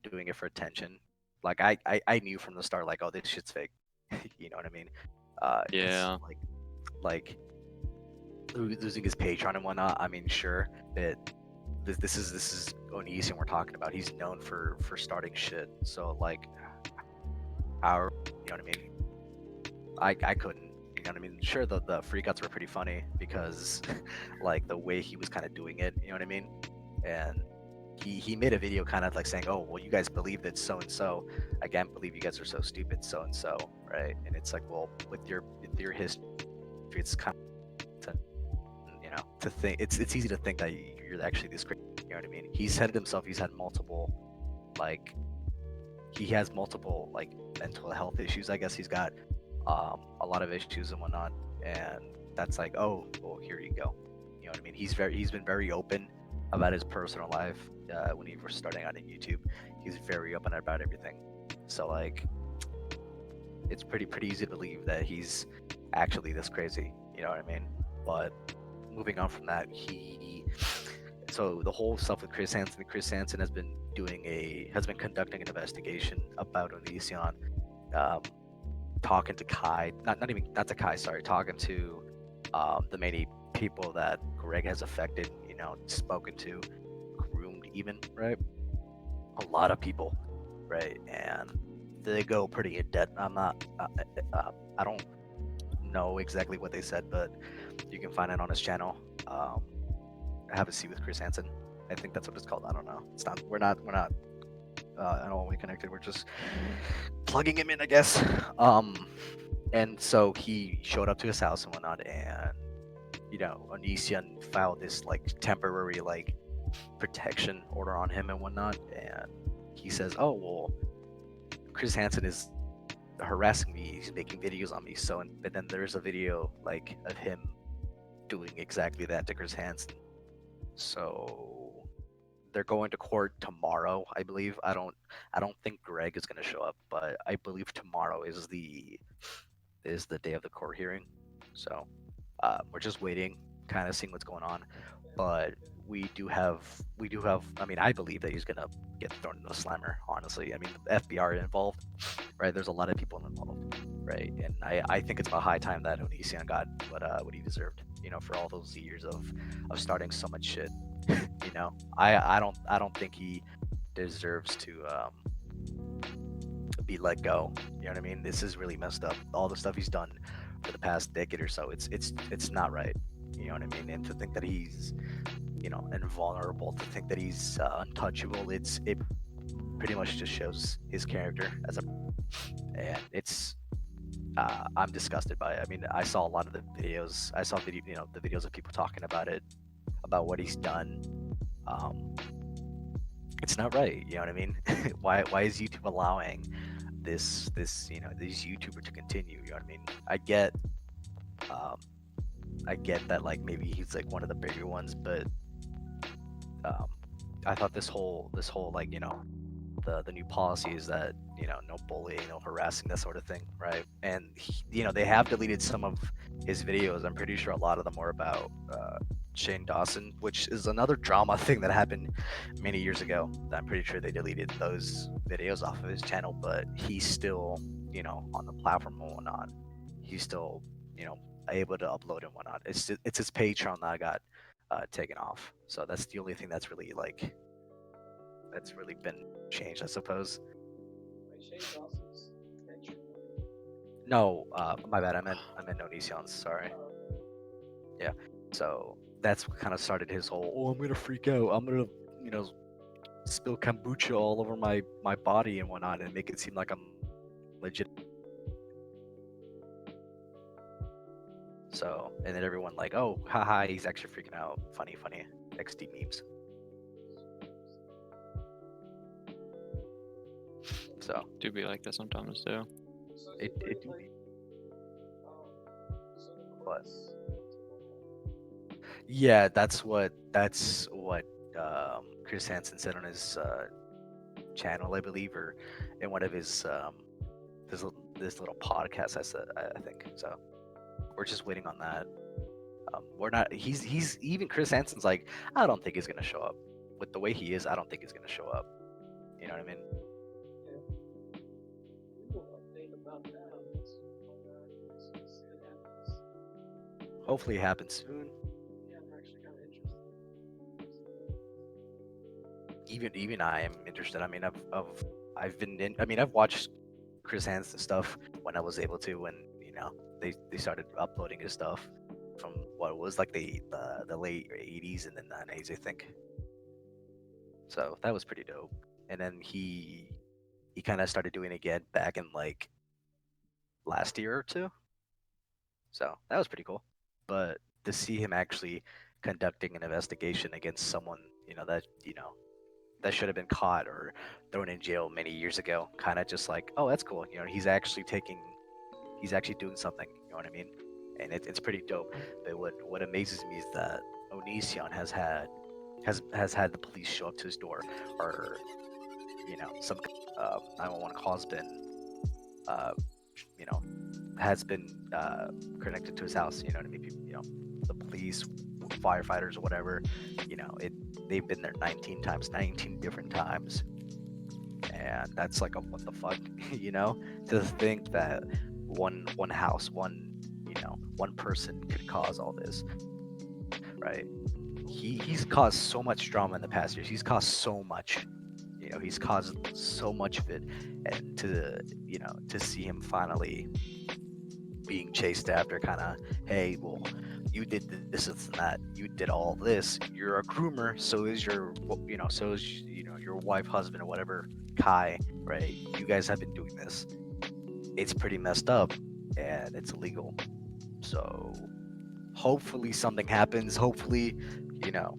A: doing it for attention. Like I knew from the start, like, oh, this shit's fake. You know what I mean? It's
C: Yeah.
A: like losing his Patreon and whatnot. I mean, sure, it this is Onision we're talking about. He's known for starting shit. So like, how you know what I mean? I couldn't. You know what I mean? Sure, the freakouts were pretty funny because like the way he was kind of doing it. You know what I mean? And he made a video kind of like saying, "Oh, well, you guys believe that so and so. I can't believe you guys are so stupid, so and so, right?" And it's like, well, with your history, it's kind of to think it's easy to think that you're actually this great. You know what I mean? He said it himself. He's had multiple like he has multiple like mental health issues. I guess he's got a lot of issues and whatnot, and that's like, oh, well, here you go. You know what I mean? He's been very open about his personal life when he was starting out in YouTube. He's very open about everything. So like, it's pretty easy to believe that he's actually this crazy. You know what I mean? But moving on from that, so the whole stuff with Chris Hansen has been conducting an investigation about Onision, um, talking to Kai, not to Kai, sorry, talking to the many people that Greg has affected, spoken to, groomed even, right? A lot of people, right? And they go pretty in depth. I don't know exactly what they said, but you can find it on his channel. Have a seat with Chris Hansen. I think that's what it's called. I don't know. It's not. We're not in all way connected. We're just plugging him in, I guess. And so he showed up to his house and whatnot, and Onision filed this like temporary like protection order on him and whatnot, and he says, "Oh well, Chris Hansen is harassing me. He's making videos on me." But then there's a video like of him doing exactly that to Chris Hansen. So they're going to court tomorrow, I believe. I don't think Greg is going to show up, but I believe tomorrow is the day of the court hearing. So we're just waiting, kind of seeing what's going on. But we do have. I mean, I believe that he's gonna get thrown into a slammer. Honestly, I mean, the FBI are involved, right? There's a lot of people involved, right? And I think it's about high time that Onision got what he deserved. For all those years of starting so much shit. I don't think he deserves to be let go. You know what I mean? This is really messed up. All the stuff he's done for the past decade or so, it's not right. You know what I mean? And to think that he's invulnerable, to think that he's untouchable, it pretty much just shows his character and it's I'm disgusted by it. I mean, I saw a lot of the videos. I saw the videos of people talking about it, about what he's done. It's not right. You know what I mean? Why is YouTube allowing these YouTubers to continue? You know what I mean? I get that like maybe he's like one of the bigger ones, but I thought this whole like the new policy is that no bullying, no harassing, that sort of thing, right? And they have deleted some of his videos. I'm pretty sure a lot of them were about Shane Dawson, which is another drama thing that happened many years ago. I'm pretty sure they deleted those videos off of his channel, but he's still on the platform and whatnot. He's still able to upload and whatnot. It's his Patreon that got taken off. So that's the only thing that's really been changed, I suppose.
D: Wait, Shane Dawson's mentioned.
A: No, my bad. I meant Onision's. Sorry. Yeah. So that's what kind of started his whole. Oh, I'm gonna freak out. I'm gonna spill kombucha all over my body and whatnot, and make it seem like I'm legit. So, and then everyone like, oh, haha, he's actually freaking out. Funny XD memes. So
C: Do be like that sometimes too.
D: So
A: it
D: so the
A: What?
D: courts.
A: yeah, that's what Chris Hansen said on his channel, I believe, or in one of his this little podcast. I think so. We're just waiting on that. We're not. He's even Chris Hansen's like, I don't think he's gonna show up. With the way he is, I don't think he's gonna show up. You know what I mean?
D: We will update about that on this
A: Hopefully it happens soon.
D: Yeah, I'm actually kind of interested.
A: Even I am interested. I mean, I've been in. I mean, I've watched Chris Hansen stuff when I was able to. When they started uploading his stuff from what was like the late 80s and the 90s, I think. So that was pretty dope. And then he kind of started doing it again back in like last year or two. So that was pretty cool. But to see him actually conducting an investigation against someone, that should have been caught or thrown in jail many years ago, kind of just like, oh, that's cool. He's actually doing something. You know what I mean? And it's pretty dope. But what amazes me is that Onision has had the police show up to his door, or some 911 call uh, you know, has been connected to his house. You know what I mean? The police, firefighters, or whatever. They've been there 19 times, 19 different times, and that's like a what the fuck, To think that one house, one person could cause all this, right? He's caused so much drama in the past years. He's caused so much. He's caused so much of it, and to see him finally being chased after, kind of, hey, well, you did this and that, you did all this, you're a groomer, so is your wife, husband, or whatever, Kai, right? You guys have been doing this. It's pretty messed up, and it's illegal. So hopefully something happens. Hopefully, you know,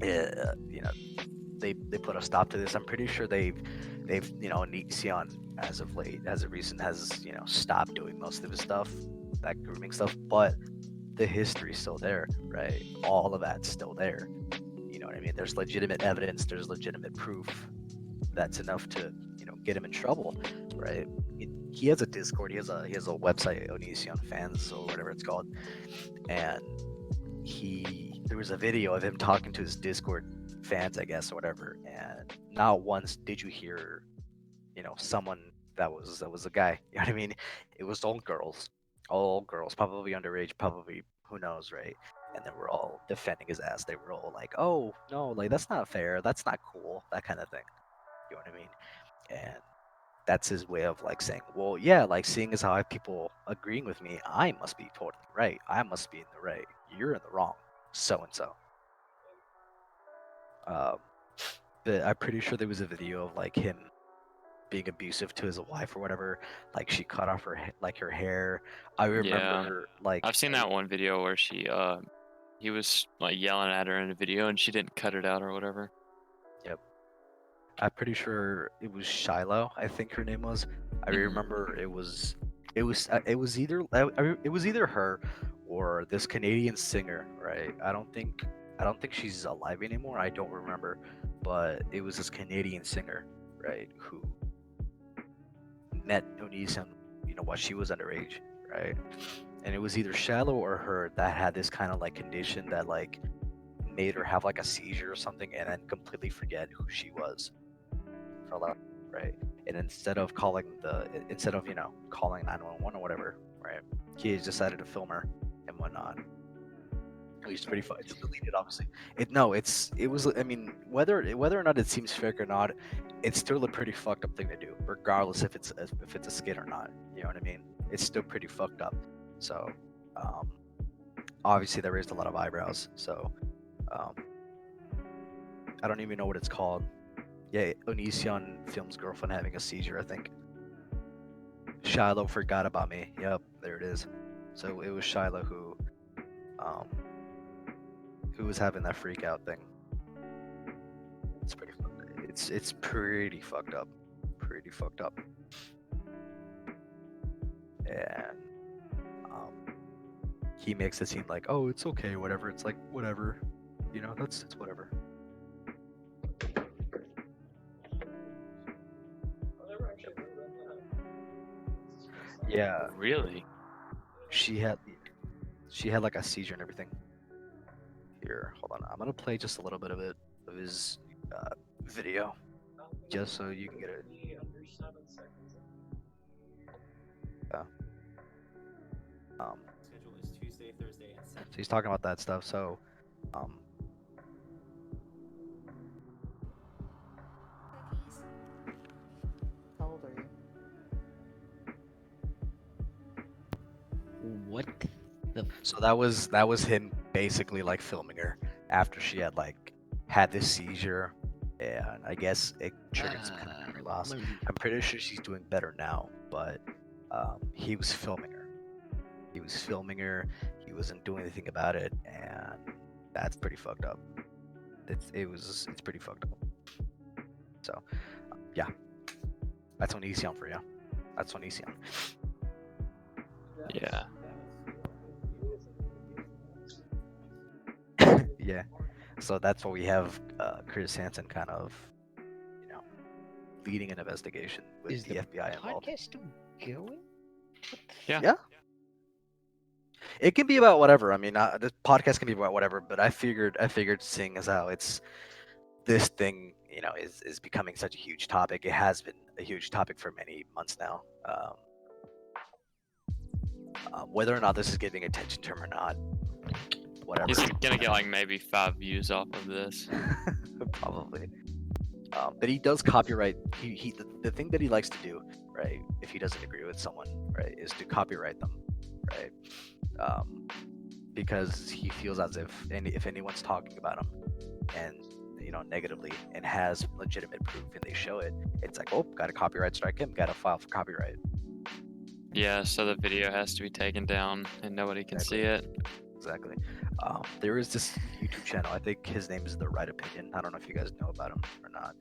A: they put a stop to this. I'm pretty sure they've Nexion as of recent has stopped doing most of his stuff, that grooming stuff, but the history's still there, right? All of that's still there. You know what I mean? There's legitimate evidence, there's legitimate proof that's enough to get him in trouble, right? He has a Discord, he has a website, Onision Fans or whatever it's called, and there was a video of him talking to his Discord fans, I guess, or whatever, and not once did you hear someone that was a guy. You know what I mean? It was all girls, probably underage, probably who knows, right? And they were all defending his ass. They were all like, "Oh no, like that's not fair. That's not cool." That kind of thing. You know what I mean? And that's his way of like saying, "Well, yeah, like seeing as how I have people agreeing with me, I must be totally right. I must be in the right. You're in the wrong. So and so." Um, but I'm pretty sure there was a video of like him being abusive to his wife or whatever. Like she cut off her hair. I remember like
C: I've seen that one video where he was like yelling at her in a video and she didn't cut it out or whatever.
A: Yep. I'm pretty sure it was Shiloh, I think her name was. I
C: Mhm.
A: remember it was either her or this Canadian singer, right? I don't think she's alive anymore. I don't remember, but it was this Canadian singer, right, who met Onision, while she was underage, right? And it was either Shallow or her that had this kind of like condition that like made her have like a seizure or something, and then completely forget who she was for a lot, right? And instead of calling 911 or whatever, right? He has decided to film her and whatnot. It's pretty fun. It's deleted, obviously. It was. I mean, whether or not it seems fake or not, it's still a pretty fucked up thing to do, regardless if it's a skit or not. You know what I mean? It's still pretty fucked up. So, um, obviously, that raised a lot of eyebrows. So, um, I don't even know what it's called. Yeah, Onision films girlfriend having a seizure, I think. Shiloh forgot about me. Yep, there it is. So it was Shiloh um, who was having that freak out thing. It's pretty fucked up. It's pretty fucked up. Pretty fucked up. And he makes it seem like, oh, it's okay, whatever. It's like whatever. It's whatever.
D: I've never actually heard of that.
A: Yeah,
C: Really?
A: she had like a seizure and everything. Here, hold on. I'm gonna play just a little bit of his video, just so you can get it.
D: Under 7 seconds.
A: Um,
E: Schedule is Tuesday, Tuesday, Thursday, and Saturday.
A: So he's talking about that stuff. So, um,
F: Cookies.
G: How old are you?
B: What the?
A: so that was him basically like filming her after she had like had this seizure, and I guess it triggered some kind of memory loss. I'm pretty sure she's doing better now, but he was filming her. He was filming her. He wasn't doing anything about it, and that's pretty fucked up. It's pretty fucked up. So, yeah, that's Onision for you. That's Onision.
C: Yeah.
A: Yeah. So that's why we have Chris Hansen kind of, leading an investigation with
B: Is
A: the
B: the
A: FBI involved.
B: podcast still going?
A: Yeah. It can be about whatever. I mean, the podcast can be about whatever. But I figured, seeing as how it's this thing, is becoming such a huge topic. It has been a huge topic for many months now. Whether or not this is giving attention to him or not, whatever.
C: He's gonna get like maybe 5 views off of this.
A: Probably. But he does copyright. The thing that he likes to do, right? If he doesn't agree with someone, right, is to copyright them, right? Because he feels as if anyone's talking about him, and negatively, and has legitimate proof, and they show it, it's like, oh, got to copyright strike him, got to file for copyright.
C: Yeah, so the video has to be taken down and nobody can see it.
A: Exactly. There is this YouTube channel. I think his name is The Right Opinion. I don't know if you guys know about him or not.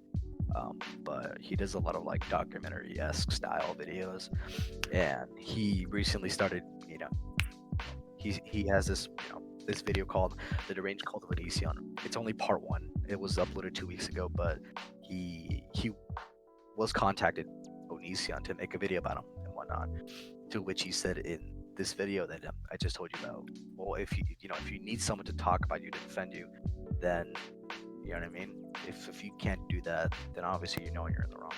A: But he does a lot of like documentary-esque style videos, and he recently started. He has this this video called The Deranged Cult of Onision. It's only part 1. It was uploaded 2 weeks ago, but he was contacted Onision to make a video about him and whatnot. To which he said in this video that I just told you about, well, if you need someone to talk about you, to defend you, then you know what I mean. If you can't do that, then obviously you're in the wrong.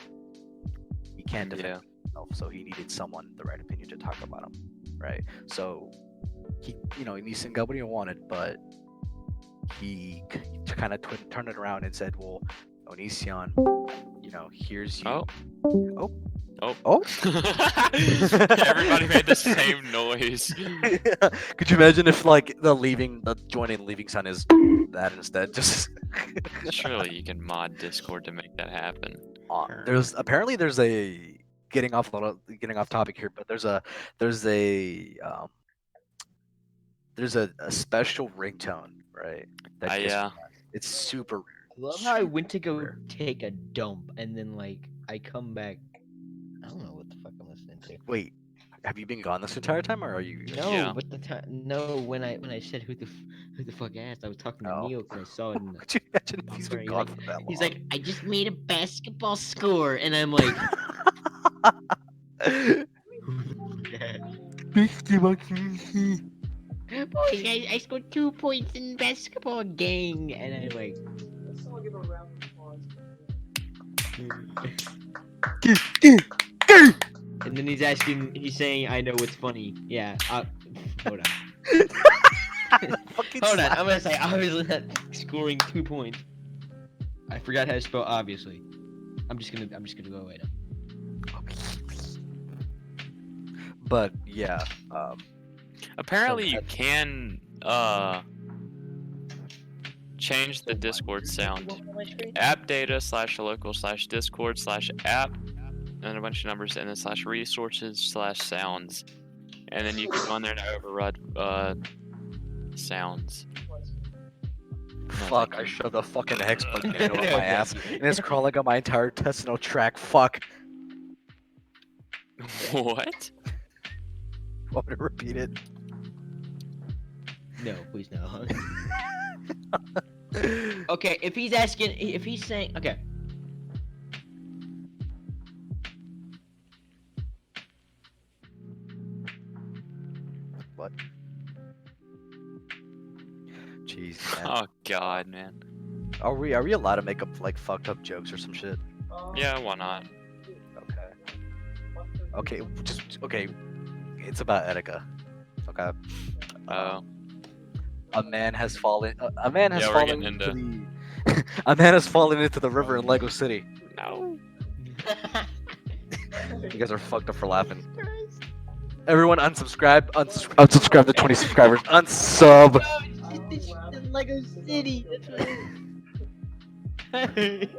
A: He can't defend himself, so he needed someone, the right opinion, to talk about him, right? So he got what he wanted, but he kind of turned it around and said, well, Onision, here's you. Oh.
C: Everybody made the same noise.
A: Could you imagine if like the joining leaving sign is that instead? Just
C: Surely you can mod Discord to make that happen.
A: there's a getting off topic here, but there's a special ringtone, right? That
C: Yeah.
A: it's super rare.
B: I love how I
A: Super
B: went to go
A: rare.
B: take a dump and then like I come back. I don't know what the fuck I'm listening to.
A: Wait, have you been gone this entire time, or are you?
B: No,
C: Yeah.
B: but the time. No, when I said who the fuck asked, I was talking to
A: Oh.
B: Neil because I saw it. In the,
A: Could you imagine if he's been
B: Sorry,
A: gone
B: like,
A: for that long?
B: he's like, I just made a basketball score, and I'm like, boys, I scored 2 points in basketball, gang, and I'm like,
D: Let's all give a round of applause.
B: and then he's saying, I know what's funny. Yeah, hold on.
A: Fucking
B: Hold on,
A: slap.
B: I'm gonna say obviously not scoring 2 points. I forgot how to spell obviously. I'm just gonna go away now.
A: But yeah,
C: Apparently you
A: that-
C: can change the Discord sound. App data /local/discord/app and a bunch of numbers and then /resources/sounds. And then you can go on there and override sounds.
A: fuck! I shoved a fucking hex plug in over my ass, and it's crawling on my entire intestinal tract. Fuck!
C: What?
A: Want me to repeat it?
B: No, please no. Okay, if he's saying, okay.
A: What? Jeez, man.
C: Oh god, man.
A: Are we allowed to make up like fucked up jokes or some shit?
C: Yeah, why not?
A: Okay. Okay, just okay. It's about Etika. Okay.
C: Oh.
A: A man has fallen. A man has
C: Yeah, we're
A: fallen
C: getting
A: into the. A man has fallen into the river in Lego City.
C: No.
A: You guys are fucked up for laughing. Everyone unsubscribe. Unsubscribe to 20 subscribers. Unsub.
B: Lego City.
A: Hey!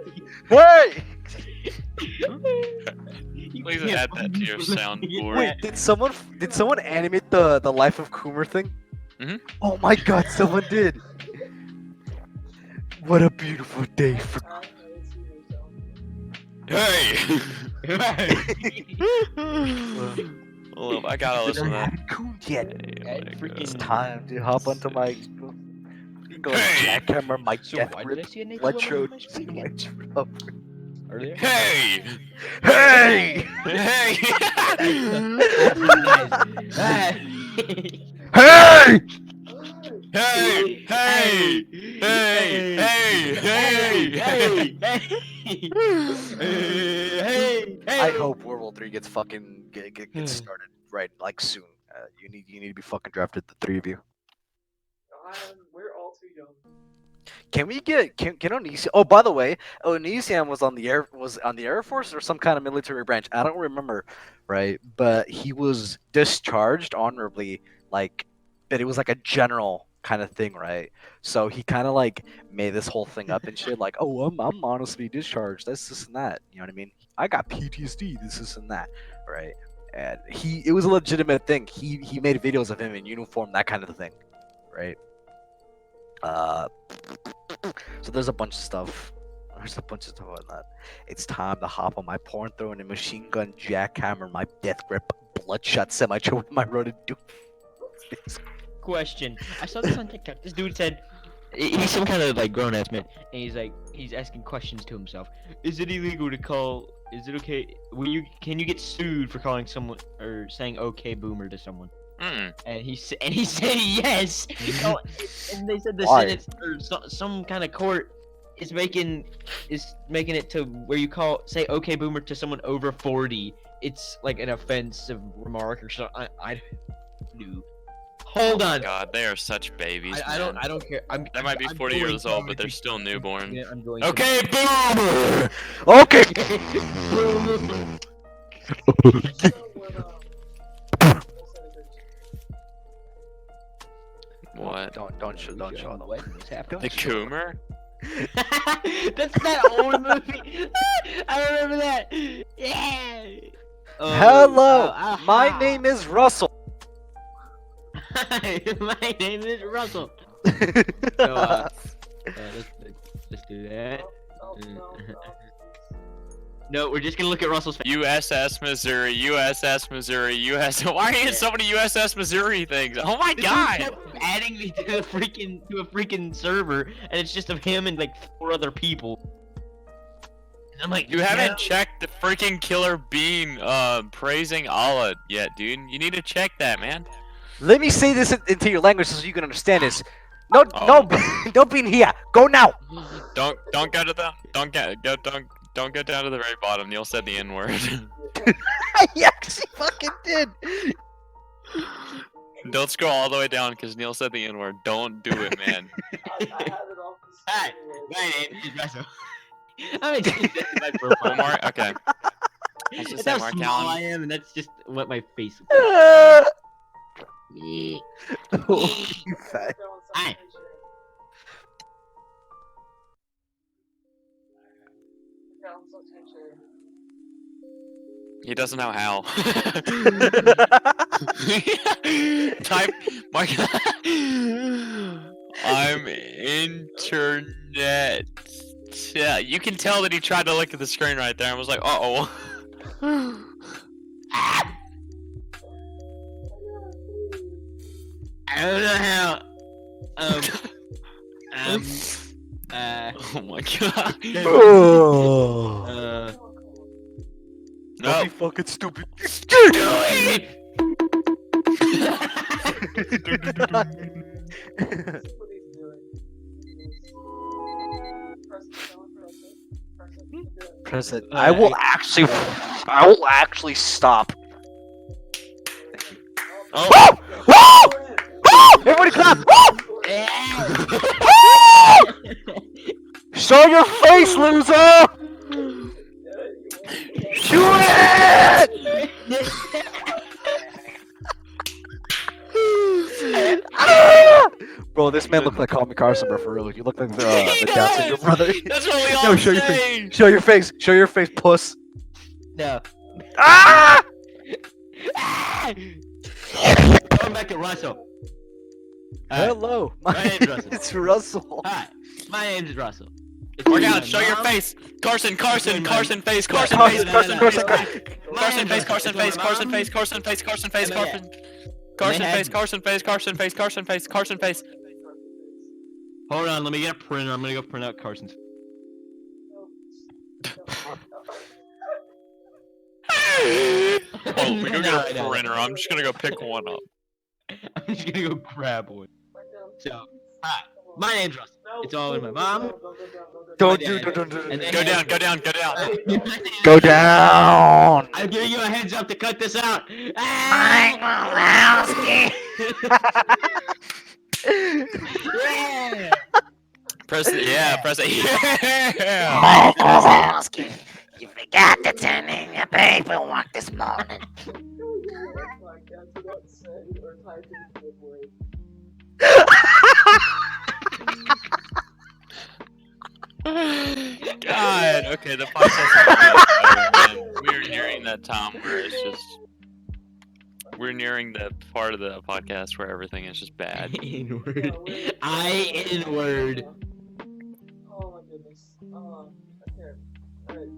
C: Please add that to your soundboard.
A: Wait, did someone animate the Life of Coomer thing?
C: Mhm.
A: Oh my god, someone did. What a beautiful day for.
C: Hey! Hold up, I gotta listen to
A: I
C: that.
A: haven't cooned yet.
C: Hey,
B: Freaking-
C: my
A: It's
C: God.
A: time to hop onto my. Go
C: Hey!
A: jackhammer my
B: So
A: death
B: why did I
A: grip.
B: see a naked
A: Blood
B: woman
A: show.
B: on my screen again? Earlier?
C: Hey!
A: Hey!
C: Hey!
A: Hey!
C: Hey! Hey! Hey!
A: I hope World War 3 gets fucking gets started right like soon. You need to be fucking drafted, the three of you.
D: We're all too young.
A: Can we get can Onision? Oh, by the way, Onision was on the Air Force or some kind of military branch. I don't remember, right? But he was discharged honorably, like, but it was like a general kind of thing, right? So he kind of like made this whole thing up and shit, like, oh, I'm honestly discharged. That's this and that. You know what I mean? I got PTSD. This and that, right? And it was a legitimate thing. He made videos of him in uniform, that kind of thing, right? So there's a bunch of stuff. There's a bunch of stuff on that. It's time to hop on my porn throwing a machine gun jackhammer, my death grip, bloodshot semi-choke with my rodent.
B: Question. I saw this on TikTok. This dude said he's some kind of like grown ass man, and he's asking questions to himself. Is it illegal to call? Is it okay? Can you get sued for calling someone or saying "okay boomer" to someone?
C: Mm.
B: And he said yes. Oh, and they said the
A: Why?
B: Senate or some kind of court is making it to where you say "okay boomer" to someone over 40. It's like an offensive remark or something. I do. Hold on.
C: God, they are such babies.
B: I
C: man.
B: don't care.
C: They might be 40 years old, but they're still newborn.
B: Yeah, I'm going.
C: Okay, boomer!
A: Okay.
C: What?
A: Don't show them.
B: What was happening?
C: The Coomer?
B: That's that old movie. I remember that. Yeah.
A: Hello,
B: Oh,
A: my
B: aha.
A: name is Russell.
B: Hi, my name is Russell. So, let's do that. No, we're just gonna look at Russell's face.
C: USS Missouri, USS Missouri, US. Why are you in so many USS Missouri things? Oh my god!
B: Kept adding me to a freaking server, and it's just of him and like 4 other people. And I'm like,
C: You haven't checked the freaking Killer Bean praising Allah yet, dude. You need to check that, man.
A: Let me say this into your language so you can understand this. No,
C: Oh.
A: no, don't be in here. Go now.
C: Don't go to the don't go down to the very bottom. Neil said the N word.
A: I actually fucking did.
C: Don't scroll all the way down because Neil said the N word. Don't do it, man.
D: I have it off the
B: Hi,
D: screen.
B: my name is Russell. I'm gonna my profile.
C: Well, Mark, okay. Let's just
B: That's
C: say
B: how
C: Mark
B: small I
C: Allen.
B: am, and that's just what my face looks
A: Oh,
B: like.
A: you fat.
B: Hi.
C: He doesn't know how. Type Mark. I'm internet. Yeah, you can tell that he tried to look at the screen right there and was like, "Uh oh."
B: I don't know how.
C: Oh my god.
A: Oh.
C: No.
A: Don't be fucking stupid.
D: What he's doing is press it.
A: I will actually stop.
C: Oh.
A: Woo! Show your face, loser! Shoot it! Ah! Bro, this man looked like Tommy Carson, bro, for real. You look like
C: He
A: the dad of your
C: does!
A: brother.
C: That's what we all
A: No, show your
C: say.
A: face. Show your face. Show your face, puss.
B: No.
A: Ah!
B: Going back to Russell.
A: Hello.
B: My name's Russell.
A: It's Russell.
B: Hi, my name is Russell. It's
C: Work
B: me,
C: out.
B: my
C: Show your
B: mom.
C: face. Carson face. Carson
A: Carson,
C: face.
A: Carson,
C: Carson
A: Carson,
C: face.
A: Carson.
C: Carson face. Carson face. Carson face. Carson face. Carson face. Carson face.
B: Hold on, let me get a printer. I'm gonna go print out Carson's.
C: Oh, we go
B: No,
C: get a
B: no, no.
C: printer. I'm just gonna go pick one up.
B: I'm just gonna go grab one. So, hi, my name's Russell. It's all in my mom.
A: Don't
B: do-
A: don't
B: And then
C: Go down. Go down. Go down.
A: Go down.
B: I'm giving you a heads up to cut this out. Yeah.
C: Press it. Yeah. Press it. Yeah.
E: Michael Wazowski, you forgot to turn in your paperwork this morning.
C: God. Okay. The podcast. We're nearing that time where it's just. We're nearing the part of the podcast where everything is just bad.
B: N-word. N-word.
D: Oh my goodness. Okay. Alright.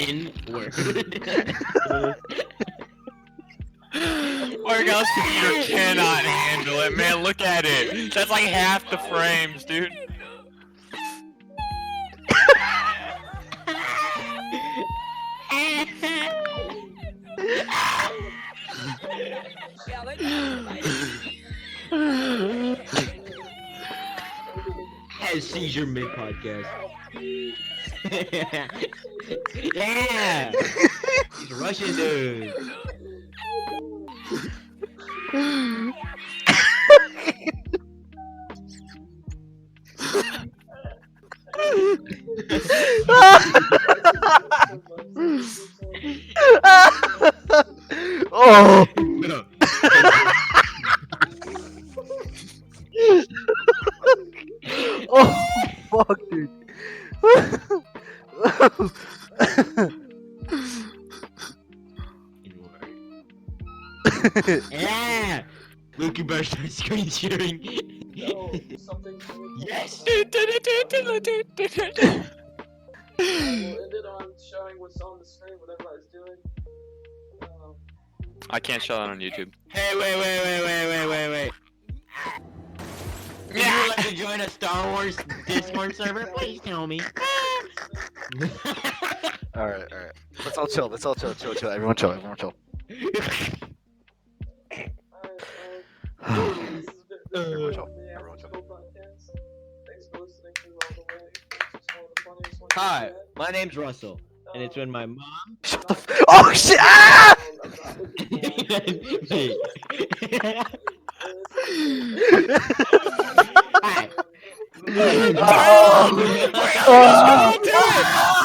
B: N-word.
C: Margal's computer cannot handle it, man. Look at it. That's like half the frames, dude.
B: Has seizure mid podcast. Yeah. He's Russian dude.
A: Oh.
B: No.
A: Oh, fuck, dude.
B: Yeah. Luke, you better start screen sharing.
D: No, something.
B: Yes.
D: We'll end it on showing what's on the screen, whatever I was doing.
C: I can't show that on YouTube.
B: Hey, wait. Would you like to join a Star Wars Discord server? Please tell me.
A: Alright. Let's all chill. Chill. Everyone chill.
D: Alright,
A: Everyone chill.
D: the
A: Everyone chill.
D: After School Podcast. Thanks for listening through all the way. This was one of the funniest ones
B: Hi,
D: we've
B: my name's Russell, and it's when my mom.
A: Shut the Oh, shit! Ah!
B: Hi.
A: Oh.